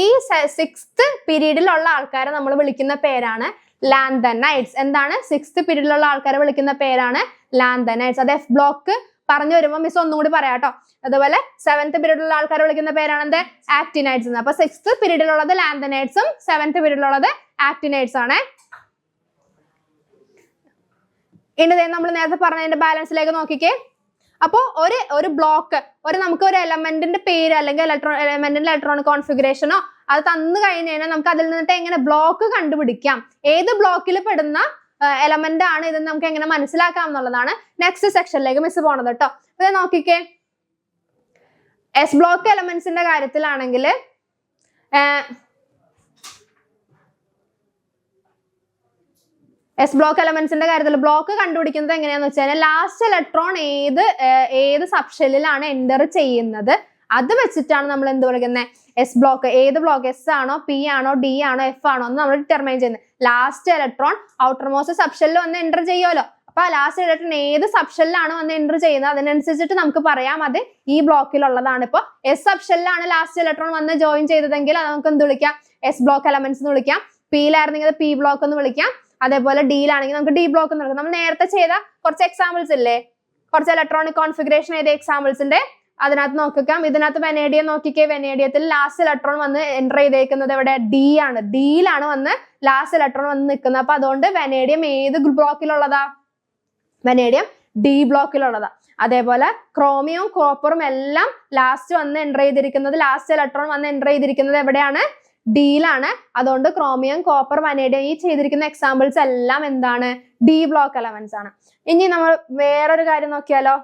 ഈ 6th പീരീഡിലുള്ള ആൾക്കാരെ നമ്മൾ വിളിക്കുന്ന പേരാണ് ലാന്തനൈറ്റ്സ്. എന്താണ്? 6th പീരീഡിലുള്ള ആൾക്കാരെ വിളിക്കുന്ന പേരാണ് ലാന്തനൈറ്റ്സ്. അത് എഫ് ബ്ലോക്ക് പറഞ്ഞു വരുമ്പോൾ മിസ് ഒന്നും കൂടി പറയാം കേട്ടോ. അതുപോലെ 7th പീരീഡിലുള്ള ആൾക്കാരെ വിളിക്കുന്ന പേരാണ് എന്ത്? ആക്ടിനൈറ്റ്സ് എന്ന്. അപ്പൊ 6th പീരീഡിലുള്ളത് ലാന്തനൈറ്റ്സും 7th പീരീഡിലുള്ളത് ആക്ടിനൈറ്റ്സ് ആണ്. ഇനി നമ്മൾ നേരത്തെ പറഞ്ഞതിന്റെ ബാലൻസിലേക്ക് നോക്കിക്കേ. അപ്പോൾ ഒരു ബ്ലോക്ക് നമുക്ക് ഒരു എലമെന്റിന്റെ പേര് അല്ലെങ്കിൽ എലമെന്റിന്റെ ഇലക്ട്രോണിക് കോൺഫിഗറേഷനോ അത് തന്നു കഴിഞ്ഞ് കഴിഞ്ഞാൽ നമുക്ക് അതിൽ നിന്നിട്ട് എങ്ങനെ ബ്ലോക്ക് കണ്ടുപിടിക്കാം, ഏത് ബ്ലോക്കിൽ പെടുന്ന എലമെന്റ് ആണ് ഇതെന്ന് നമുക്ക് എങ്ങനെ മനസ്സിലാക്കാം എന്നുള്ളതാണ് നെക്സ്റ്റ് സെക്ഷനിലേക്ക് മിസ് പോണത് കേട്ടോ. അത് നോക്കിക്കേ. എസ് ബ്ലോക്ക് എലമെന്റ്സിന്റെ കാര്യത്തിലാണെങ്കിൽ എസ് ബ്ലോക്ക് എലമെന്റ്സിന്റെ കാര്യത്തിൽ ബ്ലോക്ക് കണ്ടുപിടിക്കുന്നത് എങ്ങനെയാന്ന് വെച്ചാൽ ലാസ്റ്റ് ഇലക്ട്രോൺ ഏത് സബ്ഷെല്ലിലാണ് എൻ്റർ ചെയ്യുന്നത് അത് വെച്ചിട്ടാണ് നമ്മൾ എന്ത് വിളിക്കുന്നത്? S block. ഏത് ബ്ലോക്ക് എസ് ആണോ, പി ആണോ, ഡി ആണോ, എഫ് ആണോ എന്ന് നമ്മൾ ഡിറ്റർമൈൻ ചെയ്യുന്നത്. ലാസ്റ്റ് ഇലക്ട്രോൺ ഔട്ടർ മോസ്റ്റ് സബ്ഷെല്ലിൽ വന്ന് എൻ്റർ ചെയ്യുമല്ലോ. അപ്പൊ ലാസ്റ്റ് ഇലക്ട്രോൺ ഏത് സബ്ഷെല്ലിലാണ് വന്ന് എൻ്റർ ചെയ്യുന്നത് അതിനനുസരിച്ചിട്ട് നമുക്ക് പറയാം അത് ഈ ബ്ലോക്കിലുള്ളതാണ്. ഇപ്പൊ എസ് സബ്ഷെല്ലിലാണ് ലാസ്റ്റ് ഇലക്ട്രോൺ വന്ന് ജോയിൻ ചെയ്തതെങ്കിൽ അത് നമുക്ക് എന്ത് വിളിക്കാം? എസ് ബ്ലോക്ക് എലമെന്റ്സ് എന്ന് വിളിക്കാം. പിയിലായിരുന്നെങ്കിൽ പി ബ്ലോക്ക് എന്ന് വിളിക്കാം. അതേപോലെ ഡിയിലാണെങ്കിൽ നമുക്ക് ഡി ബ്ലോക്ക് എന്ന് വിളിക്കാം. നമ്മൾ നേരത്തെ ചെയ്ത കുറച്ച് എക്സാമ്പിൾസ് ഇല്ലേ, കുറച്ച് ഇലക്ട്രോണിക് കോൺഫിഗറേഷൻ ചെയ്ത എക്സാമ്പിൾസിന്റെ അതിനകത്ത് നോക്കിക്കാം. ഇതിനകത്ത് വെനേഡിയം നോക്കിക്കേ. വെനേഡിയത്തിൽ ലാസ്റ്റ് ഇലക്ട്രോൺ വന്ന് എൻ്റർ ചെയ്തേക്കുന്നത് എവിടെ? ഡി ആണ്. ഡിയിലാണ് വന്ന് ലാസ്റ്റ് ഇലക്ട്രോൺ വന്ന് നിൽക്കുന്നത്. അപ്പൊ അതുകൊണ്ട് വെനേഡിയം ഏത് ബ്ലോക്കിലുള്ളതാ? Vanadium D ബ്ലോക്കിലുള്ളതാ. അതേപോലെ ക്രോമിയവും കോപ്പറും എല്ലാം ലാസ്റ്റ് വന്ന് എൻ്റർ ചെയ്തിരിക്കുന്നത്, ലാസ്റ്റ് ഇലക്ട്രോൺ വന്ന് എൻ്റർ ചെയ്തിരിക്കുന്നത് എവിടെയാണ്? ഡിയിലാണ്. അതുകൊണ്ട് ക്രോമിയം, കോപ്പർ, വനേഡിയം ഈ ചെയ്തിരിക്കുന്ന എക്സാമ്പിൾസ് എല്ലാം എന്താണ്? ഡി ബ്ലോക്ക് എലമെന്റ്സ് ആണ്. ഇനി നമ്മൾ വേറൊരു കാര്യം നോക്കിയാലോ.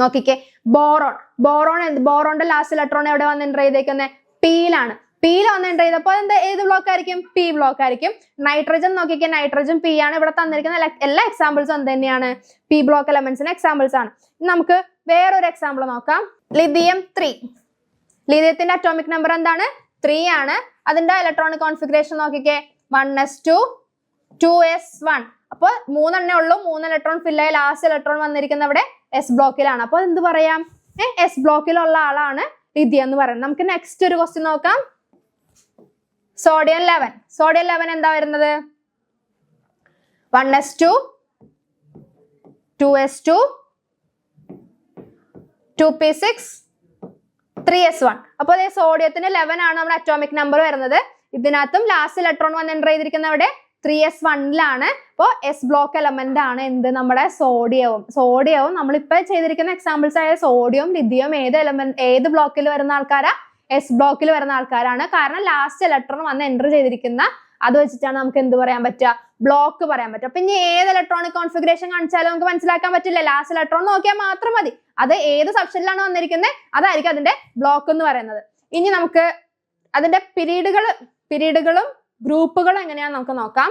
നോക്കിക്കേ, ബോറോൺ. ബോറോണിന്റെ ലാസ്റ്റ് ഇലക്ട്രോൺ എവിടെ വന്ന് എൻ്റർ ചെയ്തേക്കുന്നത്? പിയിലാണ്. പിയിൽ വന്ന് എൻ്റർ ചെയ്തപ്പോൾ ഏത് ബ്ലോക്ക് ആയിരിക്കും? പി ബ്ലോക്ക് ആയിരിക്കും. നൈട്രജൻ നോക്കിക്കേ, നൈട്രജൻ പി ആണ്. ഇവിടെ തന്നിരിക്കുന്ന എല്ലാ എക്സാമ്പിൾസും എന്ത് തന്നെയാണ്? പി ബ്ലോക്ക് എലമെന്റ്സിന് എക്സാമ്പിൾസ് ആണ്. നമുക്ക് വേറൊരു എക്സാമ്പിൾ നോക്കാം. ലിഥിയം 3. ലിഥിയത്തിന്റെ അറ്റോമിക് നമ്പർ എന്താണ്? 3 ആണ്. അതിന്റെ ഇലക്ട്രോണിക് കോൺഫിഗറേഷൻ നോക്കിക്കേ, 1s2 2s1. അപ്പോൾ 3 എണ്ണേ ഉള്ളൂ. 3 ഇലക്ട്രോൺ ഫില്ലായി ലാസ്റ്റ് ഇലക്ട്രോൺ വന്നിരിക്കുന്ന അവിടെ എസ് ബ്ലോക്കിലാണ്. അപ്പോൾ എന്ത് പറയാം? എസ് ബ്ലോക്കിലുള്ള ആളാണ് ലിഥിയം എന്ന് പറയുന്നത്. നമുക്ക് നെക്സ്റ്റ് ഒരു ക്വസ്റ്റ്യൻ നോക്കാം. സോഡിയം 11. സോഡിയം 11 എന്താ വരുന്നത്? 1s2 2s2 2p6 3s1. അപ്പോൾ സോഡിയത്തിന് 11 ആണ് നമ്മുടെ അറ്റോമിക് നമ്പർ വരുന്നത്. ഇതിനകത്തും ലാസ്റ്റ് ഇലക്ട്രോൺ വന്ന് എൻ്റർ ചെയ്തിരിക്കുന്ന അവിടെ 3s1ലാണ്. അപ്പോൾ എസ് ബ്ലോക്ക് എലമെന്റ് ആണ് എന്ത്? നമ്മുടെ സോഡിയവും നമ്മളിപ്പോ ചെയ്തിരിക്കുന്ന എക്സാമ്പിൾസ് ആയ സോഡിയം, ലിഥിയം ഏത് ബ്ലോക്കിൽ വരുന്ന ആൾക്കാരാ? എസ് ബ്ലോക്കിൽ വരുന്ന ആൾക്കാരാണ്. കാരണം ലാസ്റ്റ് ഇലക്ട്രോൺ വന്ന് എൻ്റർ ചെയ്തിരിക്കുന്ന അത് വെച്ചിട്ടാണ് നമുക്ക് എന്ത് പറയാൻ പറ്റുക? ബ്ലോക്ക് പറയാൻ പറ്റും. അപ്പൊ ഇനി ഏത് ഇലക്ട്രോണിക് കോൺഫിഗറേഷൻ കാണിച്ചാലും നമുക്ക് മനസ്സിലാക്കാൻ പറ്റില്ല. ലാസ്റ്റ് ഇലക്ട്രോൺ നോക്കിയാൽ മാത്രം മതി. അത് ഏത് സബ്ഷനിലാണ് വന്നിരിക്കുന്നത് അതായിരിക്കും അതിന്റെ ബ്ലോക്ക് എന്ന് പറയുന്നത്. ഇനി നമുക്ക് അതിന്റെ പിരീഡുകളും ഗ്രൂപ്പുകളും എങ്ങനെയാന്ന് നമുക്ക് നോക്കാം.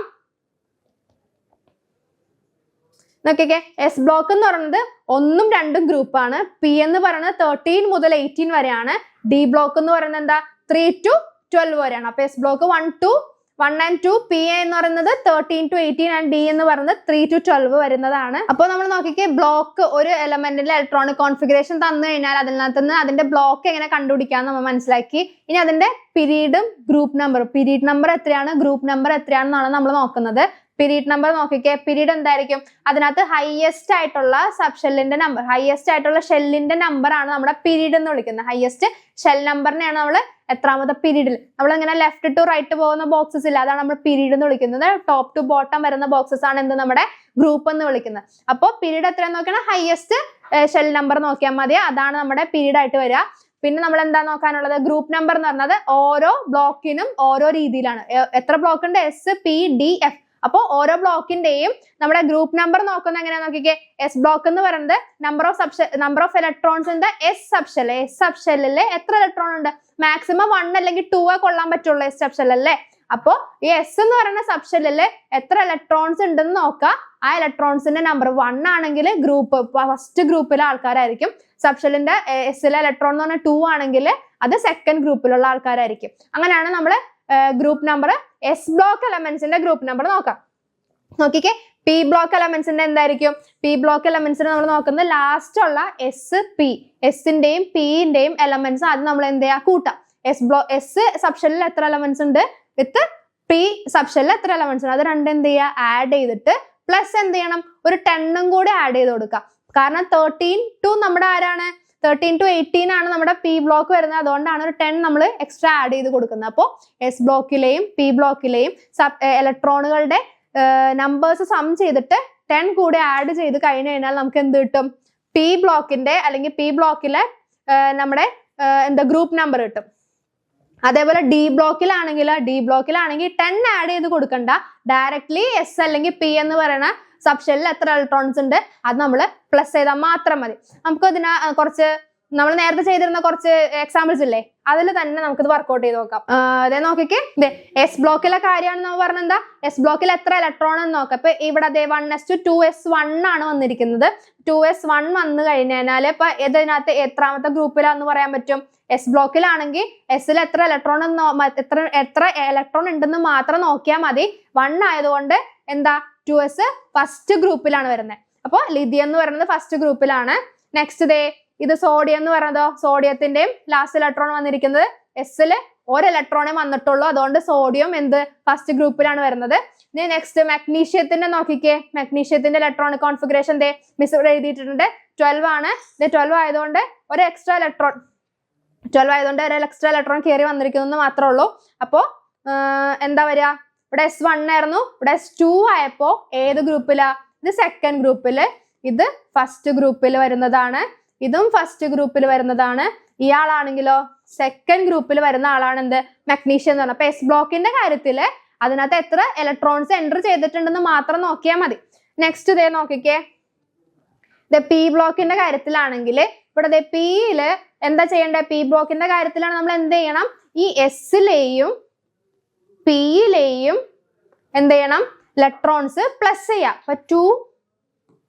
നോക്കിക്കേ, എസ് ബ്ലോക്ക് എന്ന് പറയുന്നത് 1ഉം 2ഉം ഗ്രൂപ്പാണ്. പി എന്ന് പറയുന്നത് 13 മുതൽ 18 വരെയാണ്. ഡി ബ്ലോക്ക് എന്ന് പറയുന്നത് എന്താ? 3 to 12 വരെയാണ്. അപ്പൊ എസ് ബ്ലോക്ക് 1 and 2, പി എന്ന് പറയുന്നത് 13 to 18 ആൻഡ് ഡി എന്ന് പറയുന്നത് 3 to 12 വരുന്നതാണ്. അപ്പോൾ നമ്മൾ നോക്കിക്കേ, ബ്ലോക്ക് ഒരു എലമെന്റിന്റെ ഇലക്ട്രോണിക് കോൺഫിഗറേഷൻ തന്നു കഴിഞ്ഞാൽ അതിനകത്ത് നിന്ന് അതിന്റെ ബ്ലോക്ക് എങ്ങനെ കണ്ടുപിടിക്കാന്ന് നമ്മൾ മനസ്സിലാക്കി. ഇനി അതിന്റെ പീരീഡും ഗ്രൂപ്പ് നമ്പറും, പീരീഡ് നമ്പർ എത്രയാണ്, ഗ്രൂപ്പ് നമ്പർ എത്രയാണെന്നാണ് നമ്മൾ നോക്കുന്നത്. പീരീഡ് നമ്പർ നോക്കിക്കേ, പീരീഡ് എന്തായിരിക്കും? അതിനകത്ത് ഹയസ്റ്റ് ആയിട്ടുള്ള സബ്ഷെല്ലിന്റെ നമ്പർ, ഹയസ്റ്റ് ആയിട്ടുള്ള ഷെല്ലിന്റെ നമ്പർ ആണ് നമ്മുടെ പീരീഡ് എന്ന് വിളിക്കുന്നത്. ഹയസ്റ്റ് ഷെൽ നമ്പറിനെയാണ് നമ്മൾ എത്രാമത്തെ പീരീഡിൽ നമ്മൾ ഇങ്ങനെ ലെഫ്റ്റ് ടു റൈറ്റ് പോകുന്ന ബോക്സസ് ഇല്ല, അതാണ് നമ്മൾ പീരീഡ് എന്ന് വിളിക്കുന്നത്. ടോപ്പ് ടു ബോട്ടം വരുന്ന ബോക്സസ് ആണ് എന്ത്? നമ്മുടെ ഗ്രൂപ്പ് എന്ന് വിളിക്കുന്നത്. അപ്പോൾ പീരീഡ് എത്രയാന്ന് നോക്കണം? ഹയസ്റ്റ് ഷെൽ നമ്പർ നോക്കിയാൽ മതി, അതാണ് നമ്മുടെ പീരീഡ് ആയിട്ട് വരിക. പിന്നെ നമ്മൾ എന്താ നോക്കാനുള്ളത്? ഗ്രൂപ്പ് നമ്പർ എന്ന് പറഞ്ഞത് ഓരോ ബ്ലോക്കിനും ഓരോ രീതിയിലാണ്. എത്ര ബ്ലോക്ക് ഉണ്ട്? S, P, D, F. അപ്പോൾ ഓരോ ബ്ലോക്കിന്റെയും നമ്മുടെ ഗ്രൂപ്പ് നമ്പർ നോക്കുന്നത് എങ്ങനെയാ നോക്കിക്കേ. എസ് ബ്ലോക്ക് എന്ന് പറയുന്നത് number of electrons in the S subshell. S സബ്ഷെല്ലില് എത്ര ഇലക്ട്രോൺ ഉണ്ട്? മാക്സിമം 1 അല്ലെങ്കിൽ 2 കൊള്ളാൻ പറ്റുള്ളൂ എസ് സബ്ഷെൽ അല്ലേ. അപ്പോ ഈ എസ് എന്ന് പറയുന്ന സബ്ഷെല്ലില് എത്ര ഇലക്ട്രോൺസ് ഉണ്ടെന്ന് നോക്കാം. ആ ഇലക്ട്രോൺസിന്റെ നമ്പർ 1 ആണെങ്കിൽ ഗ്രൂപ്പ് ഫസ്റ്റ് ഗ്രൂപ്പിലെ ആൾക്കാരായിരിക്കും. സബ്ഷെല്ലിന്റെ എസിലെ ഇലക്ട്രോൺ എന്ന് പറഞ്ഞാൽ 2 ആണെങ്കിൽ അത് സെക്കൻഡ് ഗ്രൂപ്പിലുള്ള ആൾക്കാരായിരിക്കും. അങ്ങനെയാണ് നമ്മൾ ഗ്രൂപ്പ് നമ്പർ. എസ് ബ്ലോക്ക് എലമെന്റ്സിന്റെ ഗ്രൂപ്പ് നമ്പർ നോക്കാം. നോക്കിക്കേ, പി ബ്ലോക്ക് എലമെന്റ്സിന്റെ എന്തായിരിക്കും? പി ബ്ലോക്ക് എലമെന്റ്സിന് നമ്മൾ നോക്കുന്നത് ലാസ്റ്റ് ഉള്ള എസ്, പി, എസിന്റെയും പിന്റെയും എലമെന്റ്സ് അത് നമ്മൾ എന്ത് ചെയ്യാ? കൂട്ടാം. എസ് സബ്ഷെല്ലിൽ എത്ര എലമെന്റ്സ് ഉണ്ട് വിത്ത് പി സബ്ഷെല്ലിൽ എത്ര എലമെന്റ്സ് ഉണ്ട് അത് രണ്ടും എന്ത് ചെയ്യുക? ആഡ് ചെയ്തിട്ട് പ്ലസ് എന്ത് ചെയ്യണം? ഒരു 10ഉം കൂടി ആഡ് ചെയ്ത് കൊടുക്കാം. കാരണം 13 to നമ്മുടെ ആരാണ്? 13 to 18 ആണ് നമ്മുടെ പി ബ്ലോക്ക് വരുന്നത്. അതുകൊണ്ടാണ് ഒരു 10 നമ്മൾ എക്സ്ട്രാ ആഡ് ചെയ്ത് കൊടുക്കുന്നത്. അപ്പോൾ എസ് ബ്ലോക്കിലെയും പി ബ്ലോക്കിലെയും ഇലക്ട്രോണുകളുടെ നമ്പേഴ്സ് സം ചെയ്തിട്ട് 10 കൂടി ആഡ് ചെയ്ത് കഴിഞ്ഞു കഴിഞ്ഞാൽ നമുക്ക് എന്ത് കിട്ടും? പി ബ്ലോക്കിന്റെ അല്ലെങ്കിൽ പി ബ്ലോക്കിലെ നമ്മുടെ ഗ്രൂപ്പ് നമ്പർ കിട്ടും. അതേപോലെ ഡി ബ്ലോക്കിലാണെങ്കിൽ 10 ആഡ് ചെയ്ത് കൊടുക്കണ്ട, ഡയറക്ട്ലി എസ് അല്ലെങ്കിൽ പി എന്ന് പറയുന്ന സബ്ഷെല്ലിൽ എത്ര ഇലക്ട്രോൺസ് ഉണ്ട് അത് നമ്മൾ പ്ലസ് ചെയ്താൽ മാത്രം മതി. നമുക്ക് ഇതിന് കുറച്ച് നമ്മൾ നേരത്തെ ചെയ്തിരുന്ന കുറച്ച് എക്സാമ്പിൾസ് ഇല്ലേ, അതിൽ തന്നെ നമുക്കിത് വർക്ക്ഔട്ട് ചെയ്ത് നോക്കാം. അതേ നോക്കിക്കേ, എസ് ബ്ലോക്കിലെ കാര്യമാണ് നമ്മൾ പറഞ്ഞത്. എന്താ എസ് ബ്ലോക്കിൽ എത്ര ഇലക്ട്രോൺ എന്ന് നോക്കാം. ഇപ്പൊ ഇവിടെ അതേ 1s2 2s1 ആണ് വന്നിരിക്കുന്നത്. 2s1 വന്നു കഴിഞ്ഞാൽ ഇപ്പൊ ഇതിനകത്ത് എത്രാമത്തെ ഗ്രൂപ്പിലാന്ന് പറയാൻ പറ്റും? എസ് ബ്ലോക്കിലാണെങ്കിൽ എസിൽ എത്ര ഇലക്ട്രോൺ എത്ര ഇലക്ട്രോൺ ഉണ്ടെന്ന് മാത്രം നോക്കിയാൽ മതി. 1 ആയതുകൊണ്ട് എന്താ 2s ഫസ്റ്റ് ഗ്രൂപ്പിലാണ് വരുന്നത്. അപ്പോൾ ലിഥിയം എന്ന് പറയുന്നത് ഫസ്റ്റ് ഗ്രൂപ്പിലാണ്. നെക്സ്റ്റ് ഇത് സോഡിയം എന്ന് പറയുന്നതോ, സോഡിയത്തിന്റെയും ലാസ്റ്റ് ഇലക്ട്രോൺ വന്നിരിക്കുന്നത് എസിൽ ഒരു ഇലക്ട്രോണേ വന്നിട്ടുള്ളൂ. അതുകൊണ്ട് സോഡിയം ഫസ്റ്റ് ഗ്രൂപ്പിലാണ് വരുന്നത്. ഇനി നെക്സ്റ്റ് മഗ്നീഷ്യത്തിന്റെ നോക്കിക്കേ. മഗ്നീഷ്യത്തിന്റെ ഇലക്ട്രോണിക് കോൺഫിഗറേഷൻ മിസ് ഇവിടെ എഴുതിയിട്ടുണ്ട് 12 ആണ്. 12 ആയതുകൊണ്ട് ഒരു എക്സ്ട്രാ ഇലക്ട്രോൺ കയറി വന്നിരിക്കുന്നു മാത്രമേ ഉള്ളൂ. അപ്പോ എന്താ വരിക? ഇവിടെ S1 ആയിരുന്നു, ഇവിടെ S2 ആയപ്പോ ഏത് ഗ്രൂപ്പിലാ? ഇത് സെക്കൻഡ് ഗ്രൂപ്പില്, ഇത് ഫസ്റ്റ് ഗ്രൂപ്പിൽ വരുന്നതാണ്, ഇതും ഫസ്റ്റ് ഗ്രൂപ്പിൽ വരുന്നതാണ്. ഇയാളാണെങ്കിലോ സെക്കൻഡ് ഗ്രൂപ്പിൽ വരുന്ന ആളാണ് എന്ത് മഗ്നീഷ്യം എന്ന് പറഞ്ഞത്. അപ്പൊ എസ് ബ്ലോക്കിന്റെ കാര്യത്തില് അതിനകത്ത് എത്ര ഇലക്ട്രോൺസ് എൻ്റർ ചെയ്തിട്ടുണ്ടെന്ന് മാത്രം നോക്കിയാൽ മതി. നെക്സ്റ്റ് ഇതേ നോക്കിക്കേ, പി ബ്ലോക്കിന്റെ കാര്യത്തിലാണെങ്കിൽ ഇവിടെ പിയില് എന്താ ചെയ്യേണ്ടത്? പി ബ്ലോക്കിന്റെ കാര്യത്തിലാണ് നമ്മൾ എന്ത് ചെയ്യണം? ഈ എസിലെയും പിയിലെയും എന്ത് ചെയ്യണം? ഇലക്ട്രോൺസ് പ്ലസ് ചെയ്യാം. അപ്പൊ 2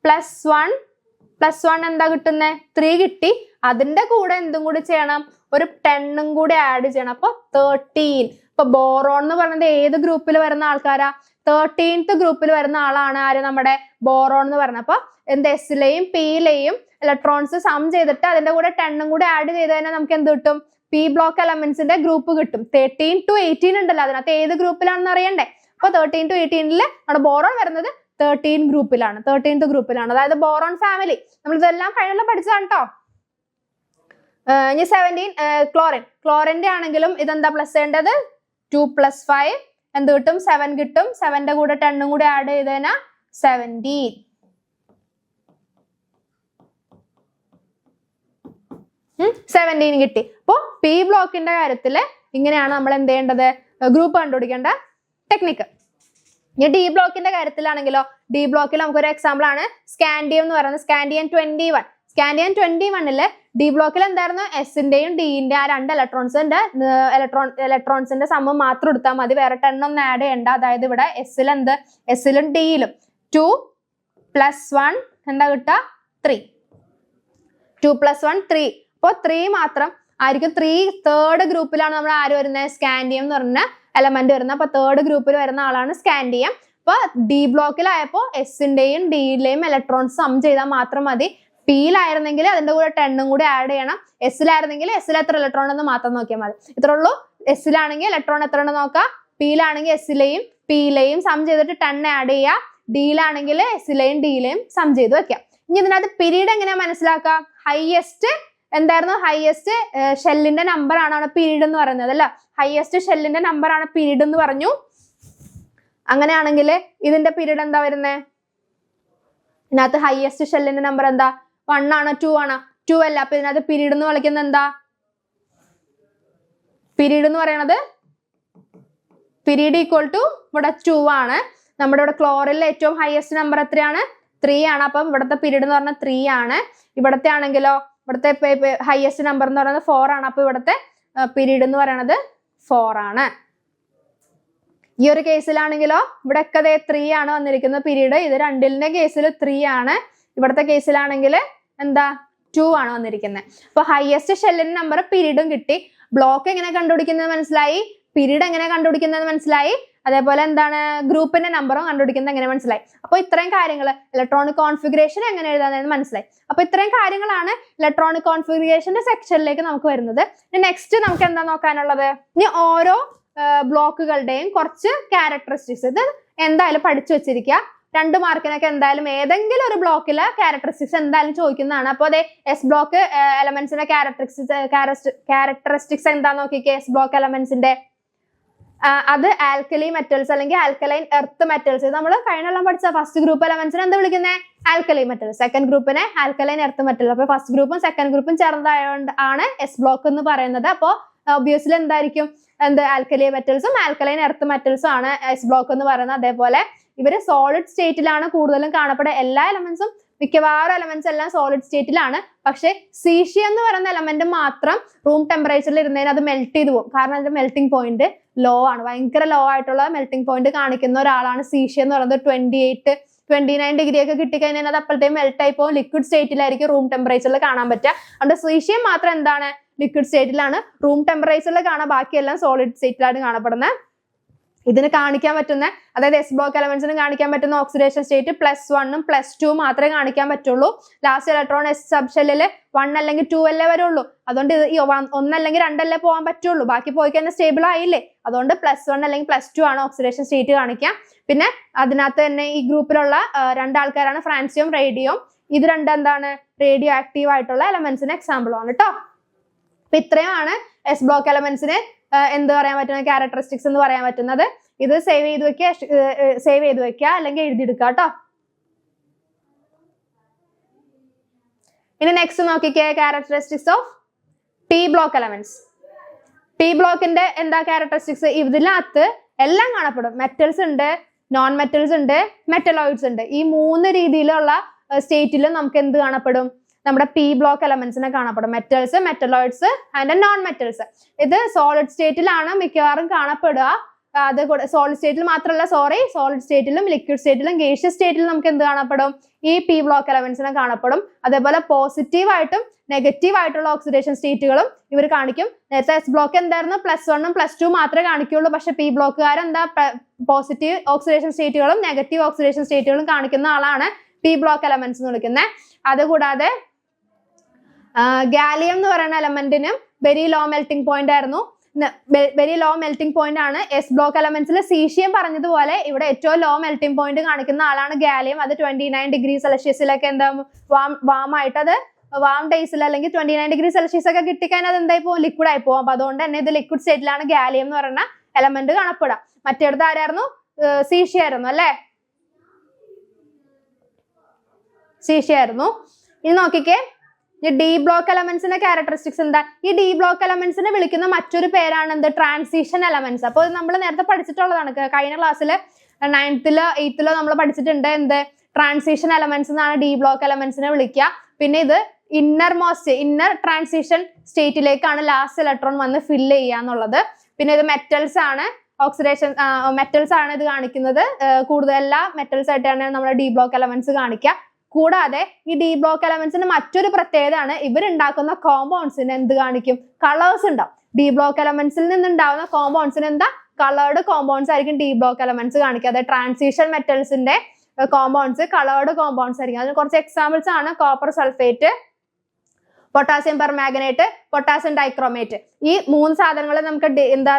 + 1 എന്താ കിട്ടുന്നത്? 3 കിട്ടി. അതിന്റെ കൂടെ എന്തും കൂടി ചെയ്യണം? ഒരു 10 കൂടി ആഡ് ചെയ്യണം. അപ്പൊ 13. ഇപ്പൊ ബോറോൺ എന്ന് പറയുന്നത് ഏത് ഗ്രൂപ്പിൽ വരുന്ന ആൾക്കാരാ? 13th ഗ്രൂപ്പിൽ വരുന്ന ആളാണ് ആര്? നമ്മുടെ ബോറോൺ എന്ന് പറയുന്നത്. അപ്പൊ എന്ത് എസിലെയും പിയിലെയും ഇലക്ട്രോൺസ് സം ചെയ്തിട്ട് അതിന്റെ കൂടെ 10 കൂടി ആഡ് ചെയ്ത് കഴിഞ്ഞാൽ നമുക്ക് എന്ത് കിട്ടും? പി ബ്ലോക്ക് എലമെന്റ്സിന്റെ ഗ്രൂപ്പ് കിട്ടും. 13 to 18 ഉണ്ടല്ലോ, അതിനകത്ത് ഏത് ഗ്രൂപ്പിലാണെന്ന് അറിയണ്ടേ? അപ്പൊ 13 to 18 നമ്മുടെ ബോറോൺ വരുന്നത് 13th ഗ്രൂപ്പിലാണ്. അതായത് ബോറോൺ ഫാമിലി. നമ്മൾ ഇതെല്ലാം കഴിഞ്ഞ പഠിച്ചതാണ് കേട്ടോ. ഇനി 17 ക്ലോറിന്റെ ആണെങ്കിലും ഇതെന്താ പ്ലസ് ചെയ്യേണ്ടത്? 2 + 5 എന്ത് കിട്ടും? 7 കിട്ടും. 7ന്റെ കൂടെ 10 കൂടി ആഡ് ചെയ്ത് കഴിഞ്ഞാൽ 17. കിട്ടി. അപ്പോ പി ബ്ലോക്കിന്റെ കാര്യത്തില് ഇങ്ങനെയാണ് നമ്മൾ എന്ത് ചെയ്യേണ്ടത്? ഗ്രൂപ്പ് കണ്ടുപിടിക്കേണ്ട ടെക്നിക്ക്. ഇനി ഡി ബ്ലോക്കിന്റെ കാര്യത്തിലാണെങ്കിലോ, ഡി ബ്ലോക്കിൽ നമുക്കൊരു എക്സാമ്പിൾ ആണ് സ്കാൻഡിയം എന്ന് പറയുന്നത്. സ്കാൻഡിയം 21. സ്കാൻഡിയം 21 ഡി ബ്ലോക്കിൽ എന്തായിരുന്നു? എസിന്റെയും ഡിന്റെ ആ 2 ഇലക്ട്രോൺസിന്റെ സമം മാത്രം എടുത്താൽ മതി, വേറെ 10 ഒന്നും ആഡ് ചെയ്യണ്ട. അതായത് ഇവിടെ എസിലും ഡിയിലും 2 + 1 എന്താ കിട്ടുക? 3. 2 + 1 3. അപ്പോൾ 3 മാത്രം ആയിരിക്കും. 3 തേർഡ് ഗ്രൂപ്പിലാണ് നമ്മൾ ആര് വരുന്നത്? സ്കാൻഡിയം എന്ന് പറഞ്ഞ എലമെന്റ് വരുന്നത്. അപ്പൊ തേർഡ് ഗ്രൂപ്പിൽ വരുന്ന ആളാണ് സ്കാൻഡിയം. അപ്പൊ ഡി ബ്ലോക്കിലായപ്പോ എസിന്റെയും ഡിയിലെയും ഇലക്ട്രോൺസ് സം ചെയ്താൽ മാത്രം മതി. പിയിലായിരുന്നെങ്കിൽ അതിന്റെ കൂടെ 10 കൂടി ആഡ് ചെയ്യണം. എസിലായിരുന്നെങ്കിൽ എസിൽ എത്ര ഇലക്ട്രോൺ എന്ന് മാത്രം നോക്കിയാൽ മതി. ഇത്രേ ഉള്ളൂ. എസിലാണെങ്കിൽ ഇലക്ട്രോൺ എത്ര ഉണ്ടെന്ന് നോക്കാം. പിയിലാണെങ്കിൽ എസിലെയും പിയിലെയും സം ചെയ്തിട്ട് 10 ആഡ് ചെയ്യുക. ഡിയിലാണെങ്കിൽ എസിലെയും ഡിയിലെയും സം ചെയ്ത് വെക്കാം. ഇനി ഇതിനകത്ത് പീരീഡ് എങ്ങനെയാ മനസ്സിലാക്കുക? ഹൈയസ്റ്റ് എന്തായിരുന്നു? ഹൈയസ്റ്റ് ഷെല്ലിന്റെ നമ്പർ ആണ് അവിടെ പീരീഡ് എന്ന് പറയുന്നത് അല്ല. ഹൈയസ്റ്റ് ഷെല്ലിന്റെ നമ്പർ ആണ് പീരീഡ് എന്ന് പറഞ്ഞു. അങ്ങനെയാണെങ്കിൽ ഇതിന്റെ പീരീഡ് എന്താ വരുന്നത്? ഇതിനകത്ത് ഹൈയസ്റ്റ് ഷെല്ലിന്റെ നമ്പർ എന്താ? 1 ആണോ 2 ആണോ? 2 അല്ല. അപ്പൊ ഇതിനകത്ത് പീരീഡ് എന്ന് വിളിക്കുന്നത് എന്താ? പീരീഡ് എന്ന് പറയുന്നത് പീരീഡ് ഈക്വൽ ടു ഇവിടെ 2 ആണ്. നമ്മുടെ ഇവിടെ ക്ലോറിൽ ഏറ്റവും ഹൈയസ്റ്റ് നമ്പർ എത്രയാണ്? 3 ആണ്. അപ്പം ഇവിടുത്തെ പീരീഡ് എന്ന് പറഞ്ഞാൽ 3 ആണ്. ഇവിടത്തെ ആണെങ്കിലോ ഇവിടുത്തെ ഹൈയസ്റ്റ് നമ്പർ എന്ന് പറയുന്നത് 4 ആണ്. അപ്പൊ ഇവിടുത്തെ പീരീഡ് എന്ന് പറയുന്നത് 4 ആണ്. ഈ ഒരു കേസിലാണെങ്കിലോ ഇവിടെ ഒക്കെ 3 ആണ് വന്നിരിക്കുന്നത് പീരീഡ്. ഇത് രണ്ടിലിന്റെ കേസിൽ 3 ആണ്. ഇവിടുത്തെ കേസിലാണെങ്കിൽ എന്താ 2 ആണ് വന്നിരിക്കുന്നത്. അപ്പൊ ഹൈയസ്റ്റ് ഷെല്ലിന്റെ നമ്പർ പീരീഡും കിട്ടി. ബ്ലോക്ക് എങ്ങനെ കണ്ടുപിടിക്കുന്നത് മനസ്സിലായി, പീരീഡ് എങ്ങനെ കണ്ടുപിടിക്കുന്നത് മനസ്സിലായി, അതേപോലെ എന്താണ് ഗ്രൂപ്പിന്റെ നമ്പറും കണ്ടുപിടിക്കുന്നത് എങ്ങനെ മനസ്സിലായി. അപ്പൊ ഇത്രയും കാര്യങ്ങൾ ഇലക്ട്രോണിക് കോൺഫിഗറേഷൻ എങ്ങനെ എഴുതാമെന്ന് മനസ്സിലായി. അപ്പൊ ഇത്രയും കാര്യങ്ങളാണ് ഇലക്ട്രോണിക് കോൺഫിഗറേഷന്റെ സെക്ഷനിലേക്ക് നമുക്ക് വരുന്നത്. നെക്സ്റ്റ് നമുക്ക് എന്താ നോക്കാനുള്ളത്? ഇനി ഓരോ ബ്ലോക്കുകളുടെയും കുറച്ച് ക്യാരക്ടറിസ്റ്റിക്സ് ഇത് എന്തായാലും പഠിച്ചു വെച്ചിരിക്കുക. 2 മാർക്കിനൊക്കെ എന്തായാലും ഏതെങ്കിലും ഒരു ബ്ലോക്കിലെ ക്യാരക്ടറിസ്റ്റിക്സ് എന്തായാലും ചോദിക്കുന്നതാണ്. അപ്പോൾ അതെ എസ് ബ്ലോക്ക് എലമെന്റ്സിന്റെ ക്യാരക്ടറിസ്റ്റിക്സ് എന്താ നോക്കിക്കേ. എസ് ബ്ലോക്ക് എലമെന്റ്സിന്റെ അത് ആൽക്കലി മെറ്റൽസ് അല്ലെങ്കിൽ ആൽക്കലൈൻ എർത്ത് മെറ്റൽസ്. നമ്മൾ കഴിഞ്ഞെല്ലാം പഠിച്ച ഫസ്റ്റ് ഗ്രൂപ്പ് എലമെന്റ്സിനെ എന്താ വിളിക്കുന്നത്? Alkaline metals. സെക്കൻഡ് ഗ്രൂപ്പിനെ ആൽക്കലൈൻ എർത്ത് മെറ്റൽ. അപ്പൊ ഫസ്റ്റ് ഗ്രൂപ്പും സെക്കൻഡ് ഗ്രൂപ്പും ചേർന്നതായതുകൊണ്ട് ആണ് എസ് ബ്ലോക്ക് എന്ന് പറയുന്നത്. അപ്പോൾ ഒബ്വിയസ്ലി എന്തായിരിക്കും? ആൽക്കലി മെറ്റൽസും ആൽക്കലൈൻ എർത്ത് മെറ്റൽസും ആണ് എസ് ബ്ലോക്ക് എന്ന് പറയുന്നത്. അതേപോലെ ഇവര് സോളിഡ് സ്റ്റേറ്റിലാണ് കൂടുതലും കാണപ്പെടുക. എല്ലാ എലമെന്റ്സും മിക്കവാറും എലമെന്റ്സ് എല്ലാം സോളിഡ് സ്റ്റേറ്റിലാണ്. പക്ഷെ സീഷ്യം എന്ന് പറയുന്ന എലമെന്റ് മാത്രം റൂം ടെമ്പറേച്ചറിൽ ഇരുന്നതിന് അത് മെൽറ്റ് ചെയ്ത് പോകും. കാരണം അതിന്റെ മെൽറ്റിംഗ് പോയിന്റ് ലോ ആണ്. ഭയങ്കര ലോ ആയിട്ടുള്ള മെൽറ്റിംഗ് പോയിന്റ് കാണിക്കുന്ന ഒരാളാണ് സീഷ്യം എന്ന് പറയുന്നത്. 28-29 ഡിഗ്രി ഒക്കെ കിട്ടിക്കഴിഞ്ഞാൽ അത് അപ്പോഴത്തേക്കും മെൽറ്റ് ആയി പോകും. ലിക്വിഡ് സ്റ്റേറ്റിലായിരിക്കും റൂം ടെമ്പറേച്ചറിൽ കാണാൻ പറ്റുക. അതുകൊണ്ട് സീഷ്യം മാത്രം എന്താണ്? ലിക്വിഡ് സ്റ്റേറ്റിലാണ്. റൂം ടെമ്പറേച്ചറിൽ കാണാൻ ബാക്കിയെല്ലാം സോളിഡ് സ്റ്റേറ്റിലാണ് കാണപ്പെടുന്നത്. ഇതിന് കാണിക്കാൻ പറ്റുന്ന അതായത് എസ് ബ്ലോക്ക് എലമെന്റ്സിന് കാണിക്കാൻ പറ്റുന്ന ഓക്സിഡേഷൻ സ്റ്റേറ്റ് +1ഉം +2 മാത്രമേ കാണിക്കാൻ പറ്റുള്ളൂ. ലാസ്റ്റ് ഇലക്ട്രോൺ എസ് സബ് ഷെല്ലിൽ 1 അല്ലെങ്കിൽ 2 അല്ലേ വരുള്ളൂ. അതുകൊണ്ട് ഇത് 1 അല്ലെങ്കിൽ 2 അല്ലേ പോകാൻ പറ്റുള്ളൂ. ബാക്കി പോയി കഴിഞ്ഞാൽ സ്റ്റേബിൾ ആയില്ലേ. അതുകൊണ്ട് +1 അല്ലെങ്കിൽ +2 ആണ് ഓക്സിഡേഷൻ സ്റ്റേറ്റ് കാണിക്കുക. പിന്നെ അതിനകത്ത് തന്നെ ഈ ഗ്രൂപ്പിലുള്ള 2 ആൾക്കാരാണ് ഫ്രാൻസിയം റേഡിയം. ഇത് 2 എന്താണ്? റേഡിയോ ആക്റ്റീവ് ആയിട്ടുള്ള എലമെന്റ്സിന് എക്സാമ്പിൾ ആണ് കേട്ടോ. അപ്പൊ ഇത്രയുമാണ് എസ് ബ്ലോക്ക് എലമെന്റ്സിന് എന്ത് പറയാൻ പറ്റുന്ന ക്യാരക്ടറിസ്റ്റിക്സ് എന്ന് പറയാൻ പറ്റുന്നത്. ഇത് സേവ് ചെയ്ത് വെക്കുക അല്ലെങ്കിൽ എഴുതിയെടുക്കുക കേട്ടോ. ഇനി നെക്സ്റ്റ് നോക്കിക്കേ, characteristics of P block elements. P ബ്ലോക്കിന്റെ എന്താ ക്യാരക്ടറിസ്റ്റിക്സ്? ഇതിനകത്ത് എല്ലാം കാണപ്പെടും. മെറ്റൽസ് ഉണ്ട്, നോൺ മെറ്റൽസ് ഉണ്ട്, മെറ്റലോയിഡ്സ് ഉണ്ട്. ഈ 3 രീതിയിലുള്ള സ്റ്റേറ്റിലും നമുക്ക് എന്ത് കാണപ്പെടും? നമ്മുടെ പി ബ്ലോക്ക് എലമെന്റ്സിനെ കാണപ്പെടും. Metals, metalloids and non metals. ഇത് സോളിഡ് സ്റ്റേറ്റിലാണ് മിക്കവാറും കാണപ്പെടുക. അത് സോളിഡ് സ്റ്റേറ്റിൽ മാത്രമല്ല, സോളിഡ് സ്റ്റേറ്റിലും ലിക്വിഡ് സ്റ്റേറ്റിലും ഗേഷ്യസ് സ്റ്റേറ്റിലും നമുക്ക് എന്ത് കാണപ്പെടും? ഈ പി ബ്ലോക്ക് എലമെന്റ്സിനെ കാണപ്പെടും. അതേപോലെ പോസിറ്റീവ് ആയിട്ടും നെഗറ്റീവ് ആയിട്ടുള്ള ഓക്സിഡേഷൻ സ്റ്റേറ്റുകളും ഇവർ കാണിക്കും. നേരത്തെ എസ് ബ്ലോക്ക് എന്തായിരുന്നു? +1 +2 മാത്രമേ കാണിക്കുള്ളൂ. പക്ഷെ പി ബ്ലോക്കുകാർ എന്താ? പോസിറ്റീവ് ഓക്സിഡേഷൻ സ്റ്റേറ്റുകളും നെഗറ്റീവ് ഓക്സിഡേഷൻ സ്റ്റേറ്റുകളും കാണിക്കുന്ന ആളാണ് പി ബ്ലോക്ക് എലമെന്റ്സ് എന്ന് വിളിക്കുന്നത്. അതുകൂടാതെ ഗാലിയം എന്ന് പറയുന്ന എലമെന്റിനും വെരി ലോ മെൽറ്റിംഗ് പോയിന്റ് ആയിരുന്നു. വെരി ലോ മെൽറ്റിംഗ് പോയിന്റ് ആണ്. എസ് ബ്ലോക്ക് എലമെന്റ്സിൽ സീഷ്യം പറഞ്ഞതുപോലെ ഇവിടെ ഏറ്റവും ലോ മെൽറ്റിംഗ് പോയിന്റ് കാണിക്കുന്ന ആളാണ് ഗാലിയം. അത് 29 ഡിഗ്രി സെൽഷ്യസിലൊക്കെ എന്താ വാം ആയിട്ട്, അത് വാം ഡേയ്സിൽ അല്ലെങ്കിൽ 29 ഡിഗ്രി സെൽഷ്യസ് ഒക്കെ കിട്ടിക്കഴിഞ്ഞാൽ അത് എന്തായി പോകും? ലിക്വിഡ് ആയി പോകും. അപ്പൊ അതുകൊണ്ട് തന്നെ ഇത് ലിക്വിഡ് സ്റ്റേറ്റിലാണ് ഗാലിയം എന്ന് പറയുന്ന എലമെന്റ് കാണപ്പെടുക. മറ്റേടത്ത് ആരായിരുന്നു? സീഷ്യ ആയിരുന്നു അല്ലെ? സീഷ്യ ആയിരുന്നു. ഇനി നോക്കിക്കേ, ഈ ഡി ബ്ലോക്ക് എലമെന്റ്സിന്റെ ക്യാരക്ടറിസ്റ്റിക്സ് എന്താ? ഈ ഡി ബ്ലോക്ക് എലമെന്റ്സിനെ വിളിക്കുന്ന മറ്റൊരു പേരാണ് എന്ത്? Transition elements. അപ്പോൾ നമ്മൾ നേരത്തെ പഠിച്ചിട്ടുള്ളതാണ്. കഴിഞ്ഞ ക്ലാസ്സിൽ 9th 8th നമ്മൾ പഠിച്ചിട്ടുണ്ട്. എന്ത്? ട്രാൻസിഷൻ എലമെന്റ്സ് എന്നാണ് ഡി ബ്ലോക്ക് എലമെന്റ്സിനെ വിളിക്കുക. പിന്നെ ഇത് ഇന്നർ ട്രാൻസിഷൻ സ്റ്റേറ്റിലേക്കാണ് ലാസ്റ്റ് ഇലക്ട്രോൺ വന്ന് ഫില്ല് ചെയ്യുക എന്നുള്ളത്. പിന്നെ ഇത് മെറ്റൽസ് ആണ്, ഓക്സിഡേഷൻ മെറ്റൽസ് ആണ് ഇത് കാണിക്കുന്നത്. കൂടുതൽ എല്ലാ മെറ്റൽസ് ആയിട്ടാണ് നമ്മുടെ ഡി ബ്ലോക്ക് എലമെന്റ്സ് കാണിക്കുക. കൂടാതെ ഈ ഡി ബ്ലോക്ക് എലമെന്റ്സിന് മറ്റൊരു പ്രത്യേകതയാണ്, ഇവരുണ്ടാക്കുന്ന കോമ്പൗണ്ട്സിന് എന്ത് കാണിക്കും? കളേഴ്സ് ഉണ്ടാവും. ഡി ബ്ലോക്ക് എലമെന്റ്സിൽ നിന്നുണ്ടാവുന്ന കോമ്പൗണ്ട്സിന് എന്താ? കളേർഡ് കോമ്പൗണ്ട്സ് ആയിരിക്കും ഡി ബ്ലോക്ക് എലമെന്റ്സ് കാണിക്കുക. അതായത് ട്രാൻസിഷൻ മെറ്റൽസിന്റെ കോമ്പൗണ്ട്സ് കളേർഡ് കോമ്പൗണ്ട്സ് ആയിരിക്കും. അതിന് കുറച്ച് എക്സാമ്പിൾസ് ആണ് copper sulphate, potassium permanganate, potassium dichromate. ഈ 3 സാധനങ്ങൾ നമുക്ക് എന്താ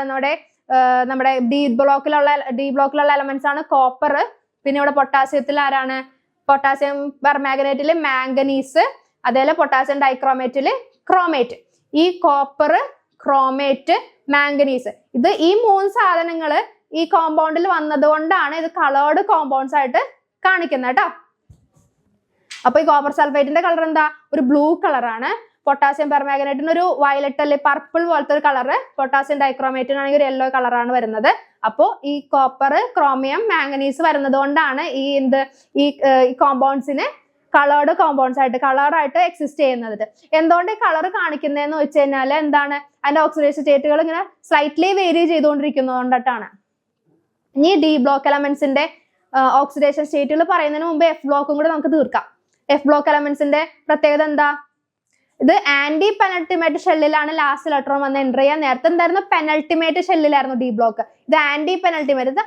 നമ്മുടെ ഡി ബ്ലോക്കിലുള്ള എലമെന്റ്സ് ആണ് കോപ്പർ. പിന്നെ ഇവിടെ പൊട്ടാസ്യത്തിൽ ആരാണ്? പൊട്ടാസ്യം പെർമാംഗനേറ്റില് മാംഗനീസ്, അതേപോലെ പൊട്ടാസ്യം ഡൈക്രോമേറ്റില് ക്രോമേറ്റ്. ഈ കോപ്പർ, ക്രോമേറ്റ്, മാംഗനീസ്, ഈ 3 സാധനങ്ങൾ ഈ കോമ്പൗണ്ടിൽ വന്നത് കൊണ്ടാണ് ഇത് കളേർഡ് കോമ്പൗണ്ട്സ് ആയിട്ട് കാണിക്കുന്നത് കേട്ടോ. അപ്പൊ ഈ കോപ്പർ സൾഫേറ്റിന്റെ കളർ എന്താ? ഒരു ബ്ലൂ കളറാണ്. പൊട്ടാസ്യം പെർമാംഗനേറ്റിന് ഒരു വയലറ്റ് അല്ലെ പർപ്പിൾ പോലത്തെ ഒരു കളറ്. പൊട്ടാസ്യം ഡൈക്രോമേറ്റിനാണെങ്കിൽ ഒരു യെല്ലോ കളറാണ് വരുന്നത്. അപ്പോൾ ഈ കോപ്പർ, ക്രോമിയം, മാംഗനീസ് വരുന്നത് കൊണ്ടാണ് ഈ കോമ്പൗണ്ട്സിന് കളേർഡ് കോമ്പൗണ്ട്സ് ആയിട്ട് കളറായിട്ട് എക്സിസ്റ്റ് ചെയ്യുന്നത്. എന്തുകൊണ്ട് ഈ കളർ കാണിക്കുന്നതെന്ന് വെച്ച് കഴിഞ്ഞാൽ എന്താണ്? അതിന്റെ ഓക്സിഡേഷൻ സ്റ്റേറ്റുകൾ ഇങ്ങനെ സ്ലൈറ്റ്ലി വേരി ചെയ്തുകൊണ്ടിരിക്കുന്നതുകൊണ്ടിട്ടാണ്. ഇനി ഡി ബ്ലോക്ക് എലമെന്റ്സിന്റെ ഓക്സിഡേഷൻ സ്റ്റേറ്റുകൾ പറയുന്നതിന് മുമ്പ് എഫ് ബ്ലോക്കും കൂടെ നമുക്ക് തീർക്കാം. എഫ് ബ്ലോക്ക് എലമെന്റ്സിന്റെ പ്രത്യേകത എന്താ? ഇത് ആന്റി പെനൾട്ടിമേറ്റ് ഷെല്ലിലാണ് ലാസ്റ്റ് ഇലക്ട്രോൺ വന്ന് എൻ്റർ ചെയ്യാൻ. നേരത്തെ എന്തായിരുന്നു? പെനൾട്ടിമേറ്റ് ഷെല്ലിലായിരുന്നു ഡി ബ്ലോക്ക്. ഇത് ആന്റി പെനൾട്ടിമേറ്റ്. ഇത്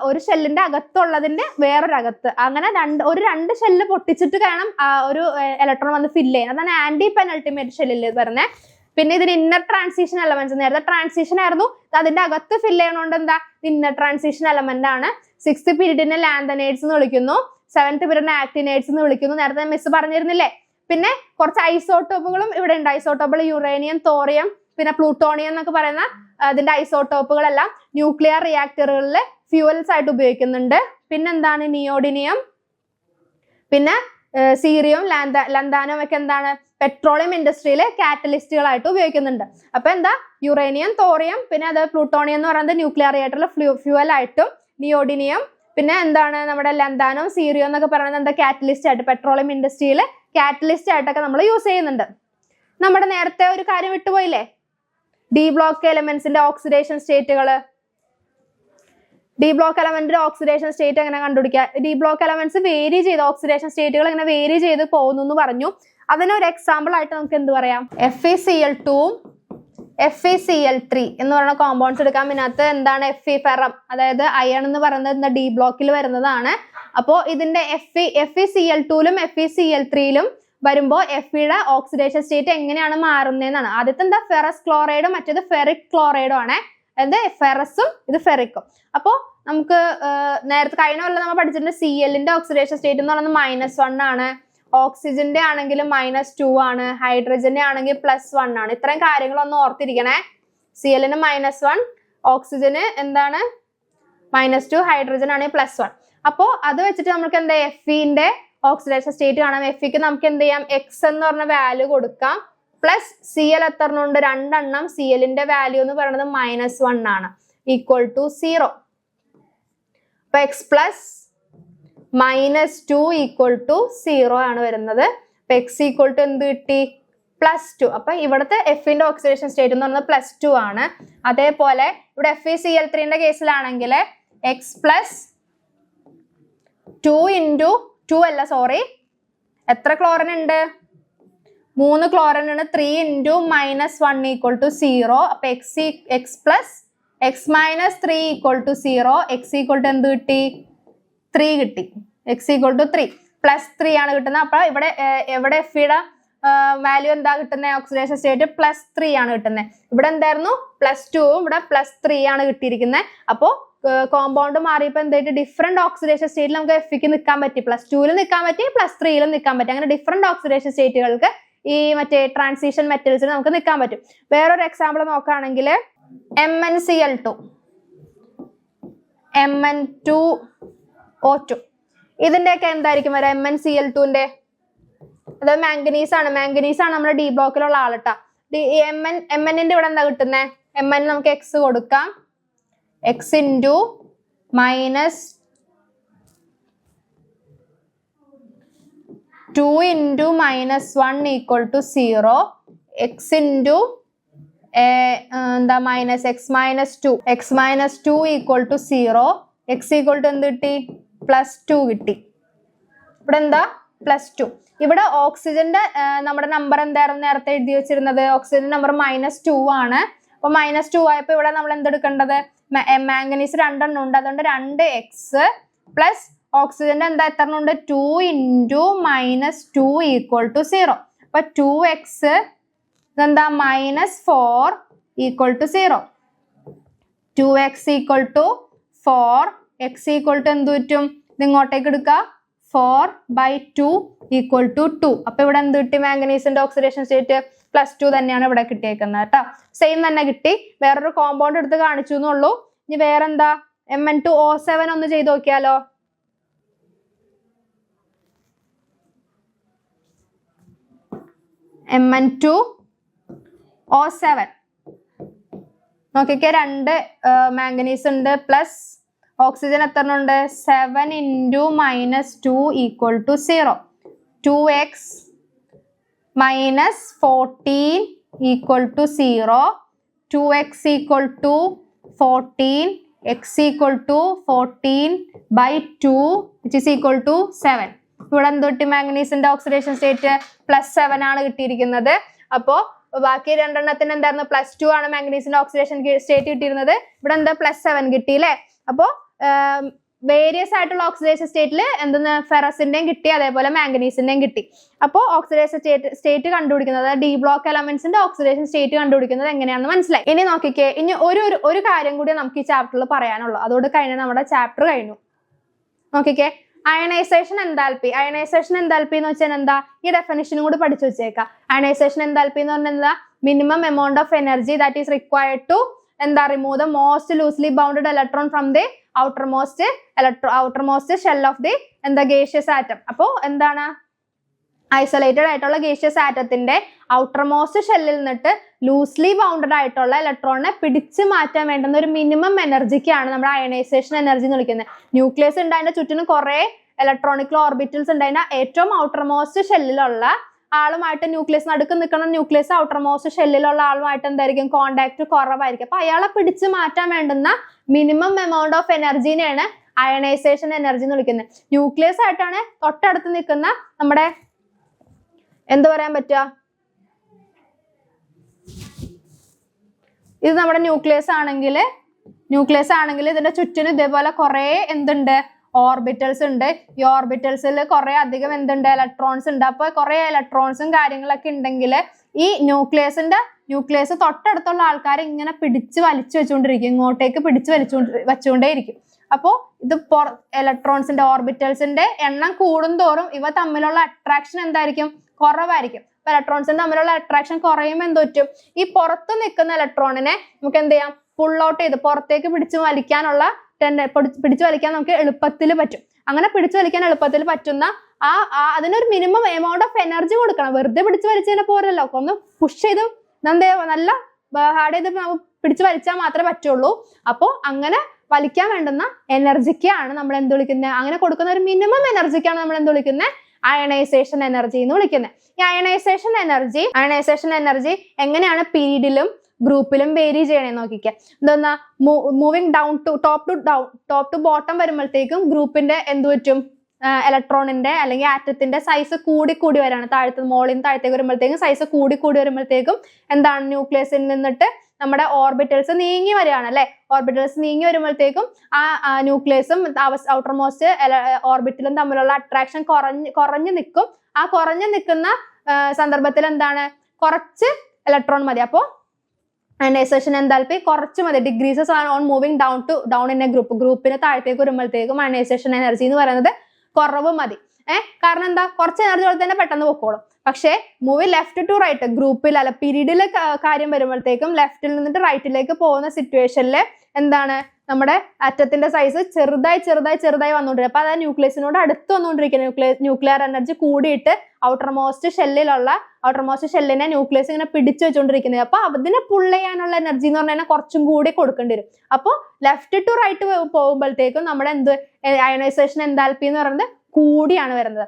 ഒരു ഷെല്ലിന്റെ അകത്തുള്ളതിന്റെ വേറൊരകത്ത്, അങ്ങനെ രണ്ട് ഷെല്ല് പൊട്ടിച്ചിട്ട് വേണം ഒരു ഇലക്ട്രോൺ വന്ന് ഫില്ല് ചെയ്യാൻ. അതാണ് ആന്റി പെനൾട്ടിമേറ്റ് ഷെല്ലിൽ വരുന്നത്. പിന്നെ ഇതിന് ഇന്നർ ട്രാൻസിഷൻ എലമെന്റ്സ്. നേരത്തെ ട്രാൻസിഷൻ ആയിരുന്നു, അതിന്റെ അകത്ത് ഫില്ല് ചെയ്യണോണ്ട് എന്താ? ഇന്നർ ട്രാൻസിഷൻ എലമെന്റ് ആണ്. 6th പീരീഡിനെ ലാന്തനേറ്റ്സ് എന്ന് വിളിക്കുന്നു, 7th പീരീഡിനെ ആക്ടിനേറ്റ്സ് എന്ന് വിളിക്കുന്നു. നേരത്തെ മിസ് പറഞ്ഞിരുന്നില്ലേ? പിന്നെ കുറച്ച് ഐസോട്ടോപ്പുകളും ഇവിടെ ഉണ്ട്. ഐസോട്ടോപ്പുകൾ യുറേനിയം, തോറിയം, പിന്നെ പ്ലൂട്ടോണിയം എന്നൊക്കെ പറയുന്ന അതിന്റെ ഐസോട്ടോപ്പുകളെല്ലാം ന്യൂക്ലിയർ റിയാക്ടറുകളിൽ ഫ്യൂവൽസ് ആയിട്ട് ഉപയോഗിക്കുന്നുണ്ട്. പിന്നെന്താണ്? നിയോഡിനിയം, പിന്നെ സീറിയം, ലന്താനം ഒക്കെ എന്താണ്? പെട്രോളിയം ഇൻഡസ്ട്രിയിൽ കാറ്റലിസ്റ്റുകളായിട്ട് ഉപയോഗിക്കുന്നുണ്ട്. അപ്പൊ എന്താ? യുറേനിയം, തോറിയം, പിന്നെ അത് പ്ലൂട്ടോണിയം എന്ന് പറയുന്നത് ന്യൂക്ലിയർ റിയാക്ടറിൽ ഫ്യൂവൽ ആയിട്ടും, നിയോഡിനിയം, പിന്നെ എന്താണ്? നമ്മുടെ ലന്താനം, സീറിയം എന്നൊക്കെ പറയുന്നത് എന്താ? കാറ്റലിസ്റ്റ് ആയിട്ട്, പെട്രോളിയം ഇൻഡസ്ട്രിയിൽ കാറ്റലിസ്റ്റ് ആയിട്ടൊക്കെ നമ്മൾ യൂസ് ചെയ്യുന്നുണ്ട്. നമ്മുടെ നേരത്തെ ഒരു കാര്യം വിട്ടുപോയില്ലേ? ഡി ബ്ലോക്ക് എലമെന്റ്സിന്റെ ഓക്സിഡേഷൻ സ്റ്റേറ്റുകൾ. ഡി ബ്ലോക്ക് എലമെന്റിന്റെ ഓക്സിഡേഷൻ സ്റ്റേറ്റ് എങ്ങനെ കണ്ടുപിടിക്കുക? ഡി ബ്ലോക്ക് എലമെന്റ്സ് വേരി ചെയ്ത് ഓക്സിഡേഷൻ സ്റ്റേറ്റുകൾ ഇങ്ങനെ വേരി ചെയ്ത് പോകുന്നു എന്ന് പറഞ്ഞു. അതിനൊരു എക്സാമ്പിൾ ആയിട്ട് നമുക്ക് എന്ത് പറയാം? FeCl2, FeCl3 എന്ന് പറയുന്ന കോമ്പൗണ്ട്സ് എടുക്കാം. ഇതിനകത്ത് എന്താണ്? ഫെറം, അതായത് അയൺ എന്ന് പറയുന്നത് ഡി ബ്ലോക്കിൽ വരുന്നതാണ്. അപ്പോൾ ഇതിന്റെ FeCl2ലും FeCl3ലും വരുമ്പോൾ എഫിയുടെ ഓക്സിഡേഷൻ സ്റ്റേറ്റ് എങ്ങനെയാണ് മാറുന്നതെന്നാണ്. ആദ്യത്തെ എന്താ? ഫെറസ് ക്ലോറൈഡും മറ്റേത് ഫെറിക് ക്ലോറൈഡും ആണ്. എന്ത്? ഫെറസും ഇത് ഫെറിക്കും. അപ്പോൾ നമുക്ക് നേരത്തെ കഴിഞ്ഞ കൊല്ലം നമ്മൾ പഠിച്ചിട്ടുണ്ട് Clന്റെ ഓക്സിഡേഷൻ സ്റ്റേറ്റ് എന്ന് പറയുന്നത് -1 ആണ്. ഓക്സിജന്റെ ആണെങ്കിൽ -2 ആണ്. ഹൈഡ്രജന്റെ ആണെങ്കിൽ +1 ആണ്. ഇത്രയും കാര്യങ്ങളൊന്നും ഓർത്തിരിക്കണേ. Clന് -1, ഓക്സിജന് എന്താണ്? -2, ഹൈഡ്രജൻ ആണെങ്കിൽ +1. അപ്പോൾ അത് വെച്ചിട്ട് നമുക്ക് എന്താ? Feന്റെ ഓക്സിഡേഷൻ സ്റ്റേറ്റ് കാണാം. Feക്ക് നമുക്ക് എന്ത് ചെയ്യാം? X എന്ന് പറഞ്ഞ വാല്യൂ കൊടുക്കാം, പ്ലസ് Cl എത്രണ്ണുണ്ട്? 2 എണ്ണം. Clന്റെ വാല്യൂ എന്ന് പറയുന്നത് -1 ആണ്, ഈക്വൽ ടു 0. അപ്പൊ x പ്ലസ് -2 ഈക്വൽ ടു 0 ആണ് വരുന്നത്. അപ്പൊ x ഈക്വൽ ടു എന്ത് കിട്ടി? +2. അപ്പൊ ഇവിടുത്തെ എഫിന്റെ ഓക്സിഡേഷൻ സ്റ്റേറ്റ് എന്ന് പറയുന്നത് +2 ആണ്. അതേപോലെ ഇവിടെ FeCl3ന്റെ കേസിലാണെങ്കിൽ x പ്ലസ് 2 ഇൻറ്റു 2 അല്ല, സോറി, എത്ര ക്ലോറിൻ ഉണ്ട്? 3 ക്ലോറിൻ ആണ്. 3 ഇൻറ്റു -1 ഈക്വൽ ടു 0. അപ്പൊ x plus x minus 3 equal to 0. x equal to എന്ത് കിട്ടി? 3 കിട്ടി. x ഈക്വൽ ടു 3 +3 ആണ് കിട്ടുന്നത്. അപ്പൊ ഇവിടെ എഫിയുടെ വാല്യൂ എന്താ കിട്ടുന്നത്? ഓക്സിഡേഷൻ സ്റ്റേറ്റ് +3 ആണ് കിട്ടുന്നത്. ഇവിടെ എന്തായിരുന്നു? +2ഉം ഇവിടെ +3 ആണ് കിട്ടിയിരിക്കുന്നത്. അപ്പോൾ കോമ്പൗണ്ട് മാറിയപ്പോൾ എന്തായിട്ട് ഡിഫറെന്റ് ഓക്സിഡേഷൻ സ്റ്റേറ്റിൽ നമുക്ക് എഫിക്ക് നിൽക്കാൻ പറ്റി. +2ൽ നിൽക്കാൻ പറ്റി, +3ലും നിൽക്കാൻ പറ്റി. അങ്ങനെ ഡിഫറെന്റ് ഓക്സിഡേഷൻ സ്റ്റേറ്റുകൾക്ക് ഈ മറ്റേ ട്രാൻസിഷൻ മെറ്റൽസിൽ നമുക്ക് നിൽക്കാൻ പറ്റും. വേറൊരു എക്സാമ്പിൾ നോക്കുകയാണെങ്കിൽ MnCl2, Mn2O2, ഇതിന്റെയൊക്കെ എന്തായിരിക്കും വരാം? MnCl2ന്റെ അത് മാംഗനീസ് ആണ്. മാംഗനീസ് ആണ് നമ്മുടെ ഡി ബ്ലോക്കിലുള്ള ആളട്ടാ. Mnന്റെ ഇവിടെ എന്താ കിട്ടുന്നത്? Mn നമുക്ക് x കൊടുക്കാം. x into -2 into -1 equal to 0. x into എന്താ -x -2 equal to 0. x equal to എന്ത് കിട്ടി? +2 കിട്ടി. ഇവിടെ എന്താ? +2. ഇവിടെ ഓക്സിജന്റെ നമ്മുടെ നമ്പർ എന്തായിരുന്നു നേരത്തെ എഴുതി വെച്ചിരുന്നത്? ഓക്സിജൻ നമ്പർ -2 ആണ്. അപ്പൊ -2 ആയപ്പോ ഇവിടെ നമ്മൾ എന്തെടുക്കേണ്ടത്? മാംഗനീസ് 2 എണ്ണം ഉണ്ട്, അതുകൊണ്ട് 2x പ്ലസ് ഓക്സിജന്റെ എന്താ എത്ര ഉണ്ട്? 2 ഇൻറ്റു -2 ഈക്വൽ ടു 0. അപ്പൊ 2x ഇതെന്താ? -4 equal to 0. 2x equal to 4. x equal to എന്ത് പറ്റും? ഇത് ഇങ്ങോട്ടേക്ക് എടുക്കുക. 4/2 ഈക്വൽ ടു 2. അപ്പൊ ഇവിടെ എന്ത് കിട്ടി? മാംഗനീസിന്റെ ഓക്സിഡേഷൻ സ്റ്റേറ്റ് +2 തന്നെയാണ് ഇവിടെ കിട്ടിയേക്കുന്നത് കേട്ടോ. സെയിം തന്നെ കിട്ടി. വേറൊരു കോമ്പൗണ്ട് എടുത്ത് കാണിച്ചു എന്നുള്ളൂ. ഇനി വേറെന്താ? Mn2O7 ഒന്ന് ചെയ്ത് നോക്കിയാലോ? Mn2O7 നോക്കിക്കേ. 2 മാംഗനീസ് ഉണ്ട്, പ്ലസ് ഓക്സിജൻ എത്ര ഉണ്ട്? 7 into -2 equal to 0. 2x -14 equal to 0. 2x equal to 14. x equal to 14/2 which is equal to 7. ഇവിടെ എന്ത് കിട്ടി? മാംഗനീസിന്റെ ഓക്സിഡേഷൻ സ്റ്റേറ്റ് +7 ആണ് കിട്ടിയിരിക്കുന്നത്. അപ്പോ ബാക്കി രണ്ടെണ്ണത്തിന് എന്തായിരുന്നു? +2 ആണ് മാംഗനീസിന്റെ ഓക്സിഡേഷൻ സ്റ്റേറ്റ് കിട്ടിയിരുന്നത്. ഇവിടെ എന്താ? +7 കിട്ടി അല്ലേ? അപ്പോ വേരിയസ് ആയിട്ടുള്ള ഓക്സിഡേഷൻ സ്റ്റേറ്റിൽ എന്തെന്ന്? ഫെറസിന്റെയും കിട്ടി, അതേപോലെ മാംഗനീസിന്റെയും കിട്ടി. അപ്പോൾ ഓക്സിഡേഷൻ സ്റ്റേറ്റ് കണ്ടുപിടിക്കുന്നത്, ഡി ബ്ലോക്ക് എലമെന്റ്സിന്റെ ഓക്സിഡേഷൻ സ്റ്റേറ്റ് കണ്ടുപിടിക്കുന്നത് എങ്ങനെയാണെന്ന് മനസ്സിലായി. ഇനി നോക്കിക്കേ, ഇനി ഒരു കാര്യം കൂടി നമുക്ക് ഈ ചാപ്റ്ററിൽ പറയാനുള്ളൂ. അതോട് കഴിഞ്ഞ് നമ്മുടെ ചാപ്റ്റർ കഴിഞ്ഞു. നോക്കിക്കേ, അയണൈസേഷൻ എൻതാൽപ്പി. അയണൈസേഷൻ എൻതാൽപ്പി എന്ന് വെച്ചാൽ എന്താ? ഈ ഡെഫിനിഷനും കൂടി പഠിച്ചു വെച്ചേക്കാം. അയണൈസേഷൻ എൻതാൽപ്പി എന്ന് പറഞ്ഞാൽ എന്താ? Minimum amount of energy that is required to എന്താ? Remove the most loosely bounded electron from the outermost shell of the എന്താ? gaseous atom. അപ്പോ എന്താണ്? ഐസൊലേറ്റഡ് ആയിട്ടുള്ള ഗേഷ്യസ് ആറ്റത്തിന്റെ ഔട്ടർമോസ്റ്റ് ഷെല്ലിൽ നിന്നിട്ട് ലൂസ്ലി ബൗണ്ടഡ് ആയിട്ടുള്ള ഇലക്ട്രോണിനെ പിടിച്ചു മാറ്റാൻ വേണ്ടുന്ന ഒരു മിനിമം എനർജിക്കാണ് നമ്മുടെ അയണൈസേഷൻ എനർജി എന്ന് വിളിക്കുന്നത്. ന്യൂക്ലിയസ് ഉണ്ട്, അതിന്റെ ചുറ്റിനും കുറെ ഇലക്ട്രോണിക് ഓർബിറ്റൽസ് ഉണ്ട്. അതിന്റെ ഏറ്റവും ഔട്ടർമോസ്റ്റ് ഷെല്ലിലുള്ള ആളുമായിട്ട്, ന്യൂക്ലിയസ് നടുക്ക് നിൽക്കുന്ന ന്യൂക്ലിയസ് ഔട്ടർമോസ്റ്റ് ഷെല്ലിലുള്ള ആളുമായിട്ട് എന്തായിരിക്കും? കോണ്ടാക്ട് കുറവായിരിക്കും. അപ്പൊ അയാളെ പിടിച്ചു മാറ്റാൻ വേണ്ടുന്ന മിനിമം എമൗണ്ട് ഓഫ് എനർജിനെയാണ് അയണൈസേഷൻ എനർജി എന്ന് വിളിക്കുന്നത്. ന്യൂക്ലിയസ് ആയിട്ടാണ് തൊട്ടടുത്ത് നിൽക്കുന്ന നമ്മുടെ എന്ത് പറയാൻ പറ്റുക? ഇത് നമ്മുടെ ന്യൂക്ലിയസ് ആണെങ്കിൽ ഇതിന്റെ ചുറ്റിനും ഇതേപോലെ കുറെ എന്തുണ്ട്? ഓർബിറ്റൽസ് ഉണ്ട്. ഈ ഓർബിറ്റൽസിൽ കുറെ അധികം എന്തുണ്ട്? ഇലക്ട്രോൺസ് ഉണ്ട്. അപ്പൊ കുറെ ഇലക്ട്രോൺസും കാര്യങ്ങളൊക്കെ ഉണ്ടെങ്കിൽ ഈ ന്യൂക്ലിയസ് തൊട്ടടുത്തുള്ള ആൾക്കാരെ ഇങ്ങനെ പിടിച്ച് വലിച്ചു വെച്ചുകൊണ്ടിരിക്കും, ഇങ്ങോട്ടേക്ക് പിടിച്ച് വെച്ചുകൊണ്ടേയിരിക്കും. അപ്പോൾ ഇത് ഇലക്ട്രോൺസിന്റെ ഓർബിറ്റൽസിന്റെ എണ്ണം കൂടുന്തോറും ഇവ തമ്മിലുള്ള അട്രാക്ഷൻ എന്തായിരിക്കും? കുറവായിരിക്കും. അപ്പൊ ഇലക്ട്രോൺസിന് തമ്മിലുള്ള അട്രാക്ഷൻ കുറയുമ്പോൾ എന്ത് പറ്റും? ഈ പുറത്ത് നിൽക്കുന്ന ഇലക്ട്രോണിനെ നമുക്ക് എന്ത് ചെയ്യാം? പുൾ ഔട്ട് ചെയ്ത് പുറത്തേക്ക് പിടിച്ചു വലിക്കാൻ നമുക്ക് എളുപ്പത്തിൽ പറ്റും. അങ്ങനെ പിടിച്ചു വലിക്കാൻ എളുപ്പത്തിൽ പറ്റുന്ന അതിനൊരു മിനിമം എമൗണ്ട് ഓഫ് എനർജി കൊടുക്കണം. വെറുതെ പിടിച്ചു വലിച്ചതിനെ പോരല്ലോ, ഒന്ന് പുഷ് ചെയ്ത് നല്ല ഹാർഡ് ചെയ്ത് പിടിച്ചു വലിച്ചാൽ മാത്രമേ പറ്റുള്ളൂ. അപ്പോൾ അങ്ങനെ വലിക്കാൻ വേണ്ടുന്ന എനർജിക്കാണ് നമ്മൾ എന്ത് വിളിക്കുന്നത്, അങ്ങനെ കൊടുക്കുന്ന ഒരു മിനിമം എനർജിക്കാണ് നമ്മൾ എന്ത് വിളിക്കുന്നത്, അയണൈസേഷൻ എനർജി എന്ന് വിളിക്കുന്നത്. ഈ അയണൈസേഷൻ എനർജി എങ്ങനെയാണ് പീരീഡിലും ഗ്രൂപ്പിലും വേരി ചെയ്യണേന്ന് നോക്കിക്കുക. എന്താ moving down to top to bottom വരുമ്പോഴത്തേക്കും ഗ്രൂപ്പിന്റെ എന്ത് പറ്റും, ഇലക്ട്രോണിന്റെ അല്ലെങ്കിൽ ആറ്റത്തിന്റെ സൈസ് കൂടി വരാണ്. മോളിൽ നിന്ന് താഴത്തേക്ക് വരുമ്പോഴത്തേക്കും സൈസ് കൂടി വരുമ്പോഴത്തേക്കും എന്താണ്, ന്യൂക്ലിയസിൽ നിന്നിട്ട് നമ്മുടെ ഓർബിറ്റൽസ് നീങ്ങി വരികയാണ് അല്ലെ. ഓർബിറ്റൽസ് നീങ്ങി വരുമ്പോഴത്തേക്കും ആ ന്യൂക്ലിയസും ഔട്ടർ മോസ്റ്റ് ഓർബിറ്റലും തമ്മിലുള്ള അട്രാക്ഷൻ കുറഞ്ഞു നിൽക്കും. ആ കുറഞ്ഞു നിൽക്കുന്ന സന്ദർഭത്തിൽ എന്താണ്, കുറച്ച് ഇലക്ട്രോൺ മതി. അപ്പോൾ അയണൈസേഷൻ എൻതാൽപ്പി കുറച്ച് മതി. Decreases R on moving down in A ഗ്രൂപ്പിന് താഴത്തേക്ക് വരുമ്പോഴത്തേക്കും അയണൈസേഷൻ എനർജി എന്ന് പറയുന്നത് കുറവ് മതി. കാരണം എന്താ, കുറച്ച് എനർജി പോലെ തന്നെ പെട്ടെന്ന് പൊക്കോളും. പക്ഷേ മൂവ് ലെഫ്റ്റ് ടു റൈറ്റ് ഗ്രൂപ്പിൽ അല്ല പീരീഡിൽ കാര്യം വരുമ്പോഴത്തേക്കും ലെഫ്റ്റിൽ നിന്നിട്ട് റൈറ്റിലേക്ക് പോകുന്ന സിറ്റുവേഷനിൽ എന്താണ്, നമ്മുടെ ആറ്റത്തിന്റെ സൈസ് ചെറുതായി വന്നുകൊണ്ടിരിക്കും. അപ്പൊ അത് ന്യൂക്ലിയസിനോട് അടുത്ത് വന്നുകൊണ്ടിരിക്കുന്നത്. ന്യൂക്ലിയർ എനർജി കൂടിയിട്ട് ഔട്ടർ മോസ്റ്റ് ഷെല്ലിനെ ന്യൂക്ലിയസ് ഇങ്ങനെ പിടിച്ചു വെച്ചുകൊണ്ടിരിക്കുന്നത്. അപ്പൊ അതിനെ പുൾ ചെയ്യാനുള്ള എനർജി എന്ന് പറഞ്ഞാൽ കുറച്ചും കൂടി കൊടുക്കേണ്ടി വരും. അപ്പോൾ ലെഫ്റ്റ് ടു റൈറ്റ് പോകുമ്പോഴത്തേക്കും നമ്മുടെ അയണൈസേഷൻ എൻതാൽപ്പി എന്ന് പറയുന്നത് കൂടിയാണ് വരുന്നത്.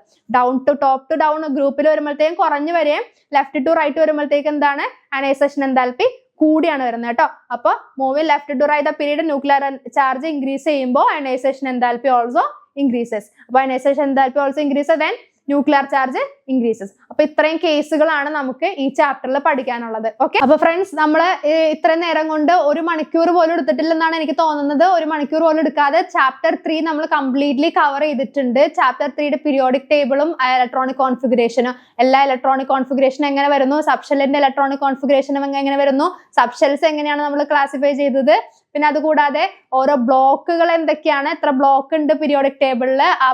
ടോപ്പ് ടു ഡൗൺ ഗ്രൂപ്പിൽ വരുമ്പോഴത്തേക്കും കുറഞ്ഞു വരെയും ലെഫ്റ്റ് ടു റൈറ്റ് വരുമ്പോഴത്തേക്കും എന്താണ്, അയണൈസേഷൻ എൻതാൽപ്പി കൂടിയാണ് വരുന്നത് കേട്ടോ. അപ്പൊ moving left to right period nuclear charge increase ചെയ്യുമ്പോൾ അയണൈസേഷൻ എൻതാൽപ്പി ഓൾസോ ഇൻക്രീസസ്. അപ്പൊ ionisation enthalpy also increase, then nuclear charge increases. അപ്പൊ ഇത്രയും കേസുകളാണ് നമുക്ക് ഈ ചാപ്റ്ററിൽ പഠിക്കാനുള്ളത്. ഓക്കെ, അപ്പൊ ഫ്രണ്ട്സ് നമ്മള് ഇത്രയും നേരം കൊണ്ട് 1 മണിക്കൂർ പോലും എടുത്തിട്ടില്ലെന്നാണ് എനിക്ക് തോന്നുന്നത്. 1 മണിക്കൂർ പോലും എടുക്കാതെ ചാപ്റ്റർ 3 നമ്മൾ കംപ്ലീറ്റ്ലി കവർ ചെയ്തിട്ടുണ്ട്. ചാപ്റ്റർ 3യുടെ പീരിയോഡിക് ടേബിളും ഇലക്ട്രോണിക് കോൺഫിഗറേഷനും, എല്ലാ ഇലക്ട്രോണിക് കോൺഫിഗറേഷൻ എങ്ങനെ വരുന്നു, സബ്ഷെല്ലിന്റെ ഇലക്ട്രോണിക് കോൺഫിഗറേഷനും എങ്ങനെ വരുന്നു, സബ്ഷെൽസ് എങ്ങനെയാണ് നമ്മൾ ക്ലാസിഫൈ ചെയ്തത്, പിന്നെ അതുകൂടാതെ ഓരോ ബ്ലോക്കുകൾ എന്തൊക്കെയാണ്, എത്ര ബ്ലോക്ക് ഉണ്ട് പീരിയോഡിക് ടേബിളിൽ, ആ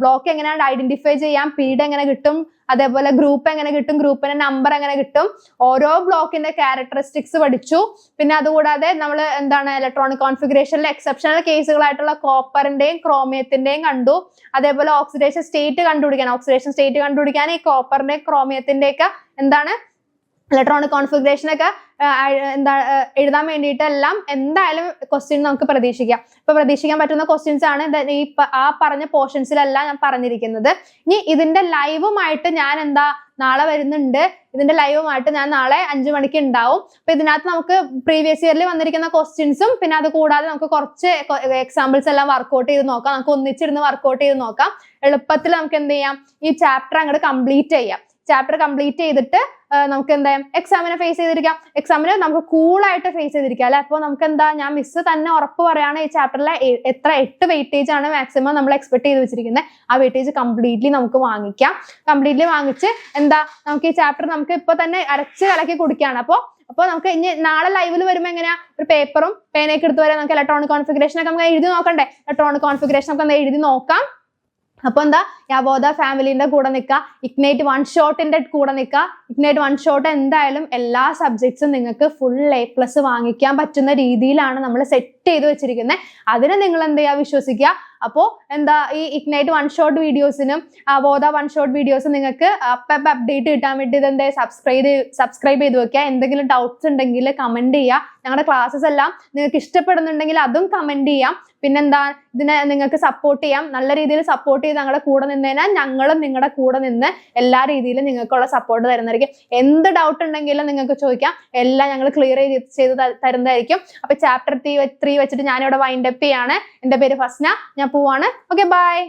ബ്ലോക്ക് എങ്ങനെയാണ് ഐഡന്റിഫൈ ചെയ്യാം, പീരീഡ് എങ്ങനെ കിട്ടും, അതേപോലെ ഗ്രൂപ്പ് എങ്ങനെ കിട്ടും, ഗ്രൂപ്പിന്റെ നമ്പർ എങ്ങനെ കിട്ടും, ഓരോ ബ്ലോക്കിന്റെ ക്യാരക്ടറിസ്റ്റിക്സ് പഠിച്ചു. പിന്നെ അതുകൂടാതെ നമ്മൾ എന്താണ് ഇലക്ട്രോണിക് കോൺഫിഗറേഷനിലെ എക്സെപ്ഷണൽ കേസുകളായിട്ടുള്ള കോപ്പറിന്റെയും ക്രോമിയത്തിന്റെയും കണ്ടു. അതേപോലെ ഓക്സിഡേഷൻ സ്റ്റേറ്റ് കണ്ടുപിടിക്കാൻ ഈ കോപ്പറിന്റെ ക്രോമിയത്തിന്റെ ഒക്കെ എന്താണ് ഇലക്ട്രോണിക് കോൺഫിഗറേഷൻ ഒക്കെ എഴുതാൻ വേണ്ടിയിട്ട് എല്ലാം എന്തായാലും ക്വസ്റ്റ്യൻ നമുക്ക് പ്രതീക്ഷിക്കാം. ഇപ്പൊ പ്രതീക്ഷിക്കാൻ പറ്റുന്ന ക്വസ്റ്റ്യൻസ് ആണ് ആ പറഞ്ഞ പോർഷൻസിലെല്ലാം ഞാൻ പറഞ്ഞിരിക്കുന്നത്. ഇനി ഇതിന്റെ ലൈവുമായിട്ട് ഞാൻ നാളെ വരുന്നുണ്ട്. ഇതിന്റെ ലൈവുമായിട്ട് ഞാൻ നാളെ 5 മണിക്ക് ഉണ്ടാവും. അപ്പൊ ഇതിനകത്ത് നമുക്ക് പ്രീവിയസ് ഇയറിൽ വന്നിരിക്കുന്ന ക്വസ്റ്റ്യൻസും പിന്നെ അത് കൂടാതെ നമുക്ക് കുറച്ച് എക്സാമ്പിൾസ് എല്ലാം വർക്ക്ഔട്ട് ചെയ്ത് നോക്കാം. നമുക്ക് ഒന്നിച്ചിരുന്ന് വർക്ക്ഔട്ട് ചെയ്ത് നോക്കാം. എളുപ്പത്തിൽ നമുക്ക് എന്ത് ചെയ്യാം, ഈ ചാപ്റ്റർ അങ്ങോട്ട് കംപ്ലീറ്റ് ചെയ്യാം. ചാപ്റ്റർ കംപ്ലീറ്റ് ചെയ്തിട്ട് നമുക്ക് എന്താ എക്സാമിനെ ഫേസ് ചെയ്തിരിക്കാം. എക്സാമിന് നമുക്ക് കൂളായിട്ട് ഫേസ് ചെയ്തിരിക്കാം അല്ലെ. അപ്പോൾ നമുക്ക് ഞാൻ മിസ് തന്നെ ഉറപ്പ് പറയാണ്, ഈ ചാപ്റ്ററിലെ 8 വെയിറ്റേജ് ആണ് മാക്സിമം നമ്മൾ എക്സ്പെക്ട് ചെയ്ത് വെച്ചിരിക്കുന്നത്. ആ വെയിറ്റേജ് കംപ്ലീറ്റ്ലി നമുക്ക് വാങ്ങിക്കാം. കംപ്ലീറ്റ്ലി വാങ്ങിച്ച് നമുക്ക് ഈ ചാപ്റ്റർ നമുക്ക് ഇപ്പൊ തന്നെ അരച്ച് കലക്കി കുടിക്കുകയാണ്. അപ്പോൾ നമുക്ക് ഇനി നാളെ ലൈവിൽ വരുമ്പോൾ എങ്ങനെയാ, ഒരു പേപ്പറും പേനയൊക്കെ എടുത്ത് വരാം. നമുക്ക് ഇലക്ട്രോണിക് കോൺഫിഗറേഷൻ ഒക്കെ നമുക്ക് എഴുതി നോക്കണ്ടേ. ഇലക്ട്രോണിക് കോൺഫിഗറേഷൻ ഒക്കെ എഴുതി നോക്കാം. അപ്പൊ യാബോധ ഫാമിലിന്റെ കൂടെ നിൽക്കുക, ഇഗ്നൈറ്റ് 1 ഷോട്ടിന്റെ കൂടെ നിൽക്കുക. ഇഗ്നൈറ്റ് 1 ഷോട്ട് എന്തായാലും എല്ലാ സബ്ജക്ട്സും നിങ്ങൾക്ക് ഫുൾ A+ വാങ്ങിക്കാൻ പറ്റുന്ന രീതിയിലാണ് നമ്മൾ സെറ്റ് ചെയ്ത് വെച്ചിരിക്കുന്നത്. അതിനെ നിങ്ങൾ എന്ത് ചെയ്യുക, വിശ്വസിക്കുക. അപ്പോൾ ഈ ഇഗ്നൈറ്റ് 1 ഷോട്ട് വീഡിയോസിനും ബോധ 1 ഷോട്ട് വീഡിയോസും നിങ്ങൾക്ക് അപ്ഡേറ്റ് കിട്ടാൻ വേണ്ടി ഇതെന്താ സബ്സ്ക്രൈബ് ചെയ്ത് വെക്കുക. എന്തെങ്കിലും ഡൗട്ട്സ് ഉണ്ടെങ്കിൽ കമന്റ് ചെയ്യുക. ഞങ്ങളുടെ ക്ലാസ്സസ് എല്ലാം നിങ്ങൾക്ക് ഇഷ്ടപ്പെടുന്നുണ്ടെങ്കിൽ അതും കമന്റ് ചെയ്യാം. പിന്നെന്താ, ഇതിനെ നിങ്ങൾക്ക് സപ്പോർട്ട് ചെയ്യാം. നല്ല രീതിയിൽ സപ്പോർട്ട് ചെയ്ത് ഞങ്ങളുടെ കൂടെ നിന്നതിനാൽ ഞങ്ങളും നിങ്ങളുടെ കൂടെ നിന്ന് എല്ലാ രീതിയിലും നിങ്ങൾക്കുള്ള സപ്പോർട്ട് തരുന്നതായിരിക്കും. എന്ത് ഡൗട്ട് ഉണ്ടെങ്കിലും നിങ്ങൾക്ക് ചോദിക്കാം. എല്ലാം ഞങ്ങൾ ക്ലിയർ ചെയ്ത് തരുന്നതായിരിക്കും. അപ്പൊ ചാപ്റ്റർ 3 വെച്ചിട്ട് ഞാനിവിടെ വൈൻഡ് അപ്പ് ചെയ്യാണ്. എന്റെ പേര് ഫസ്ന, ഞാൻ പോവാണ്. Okay, by.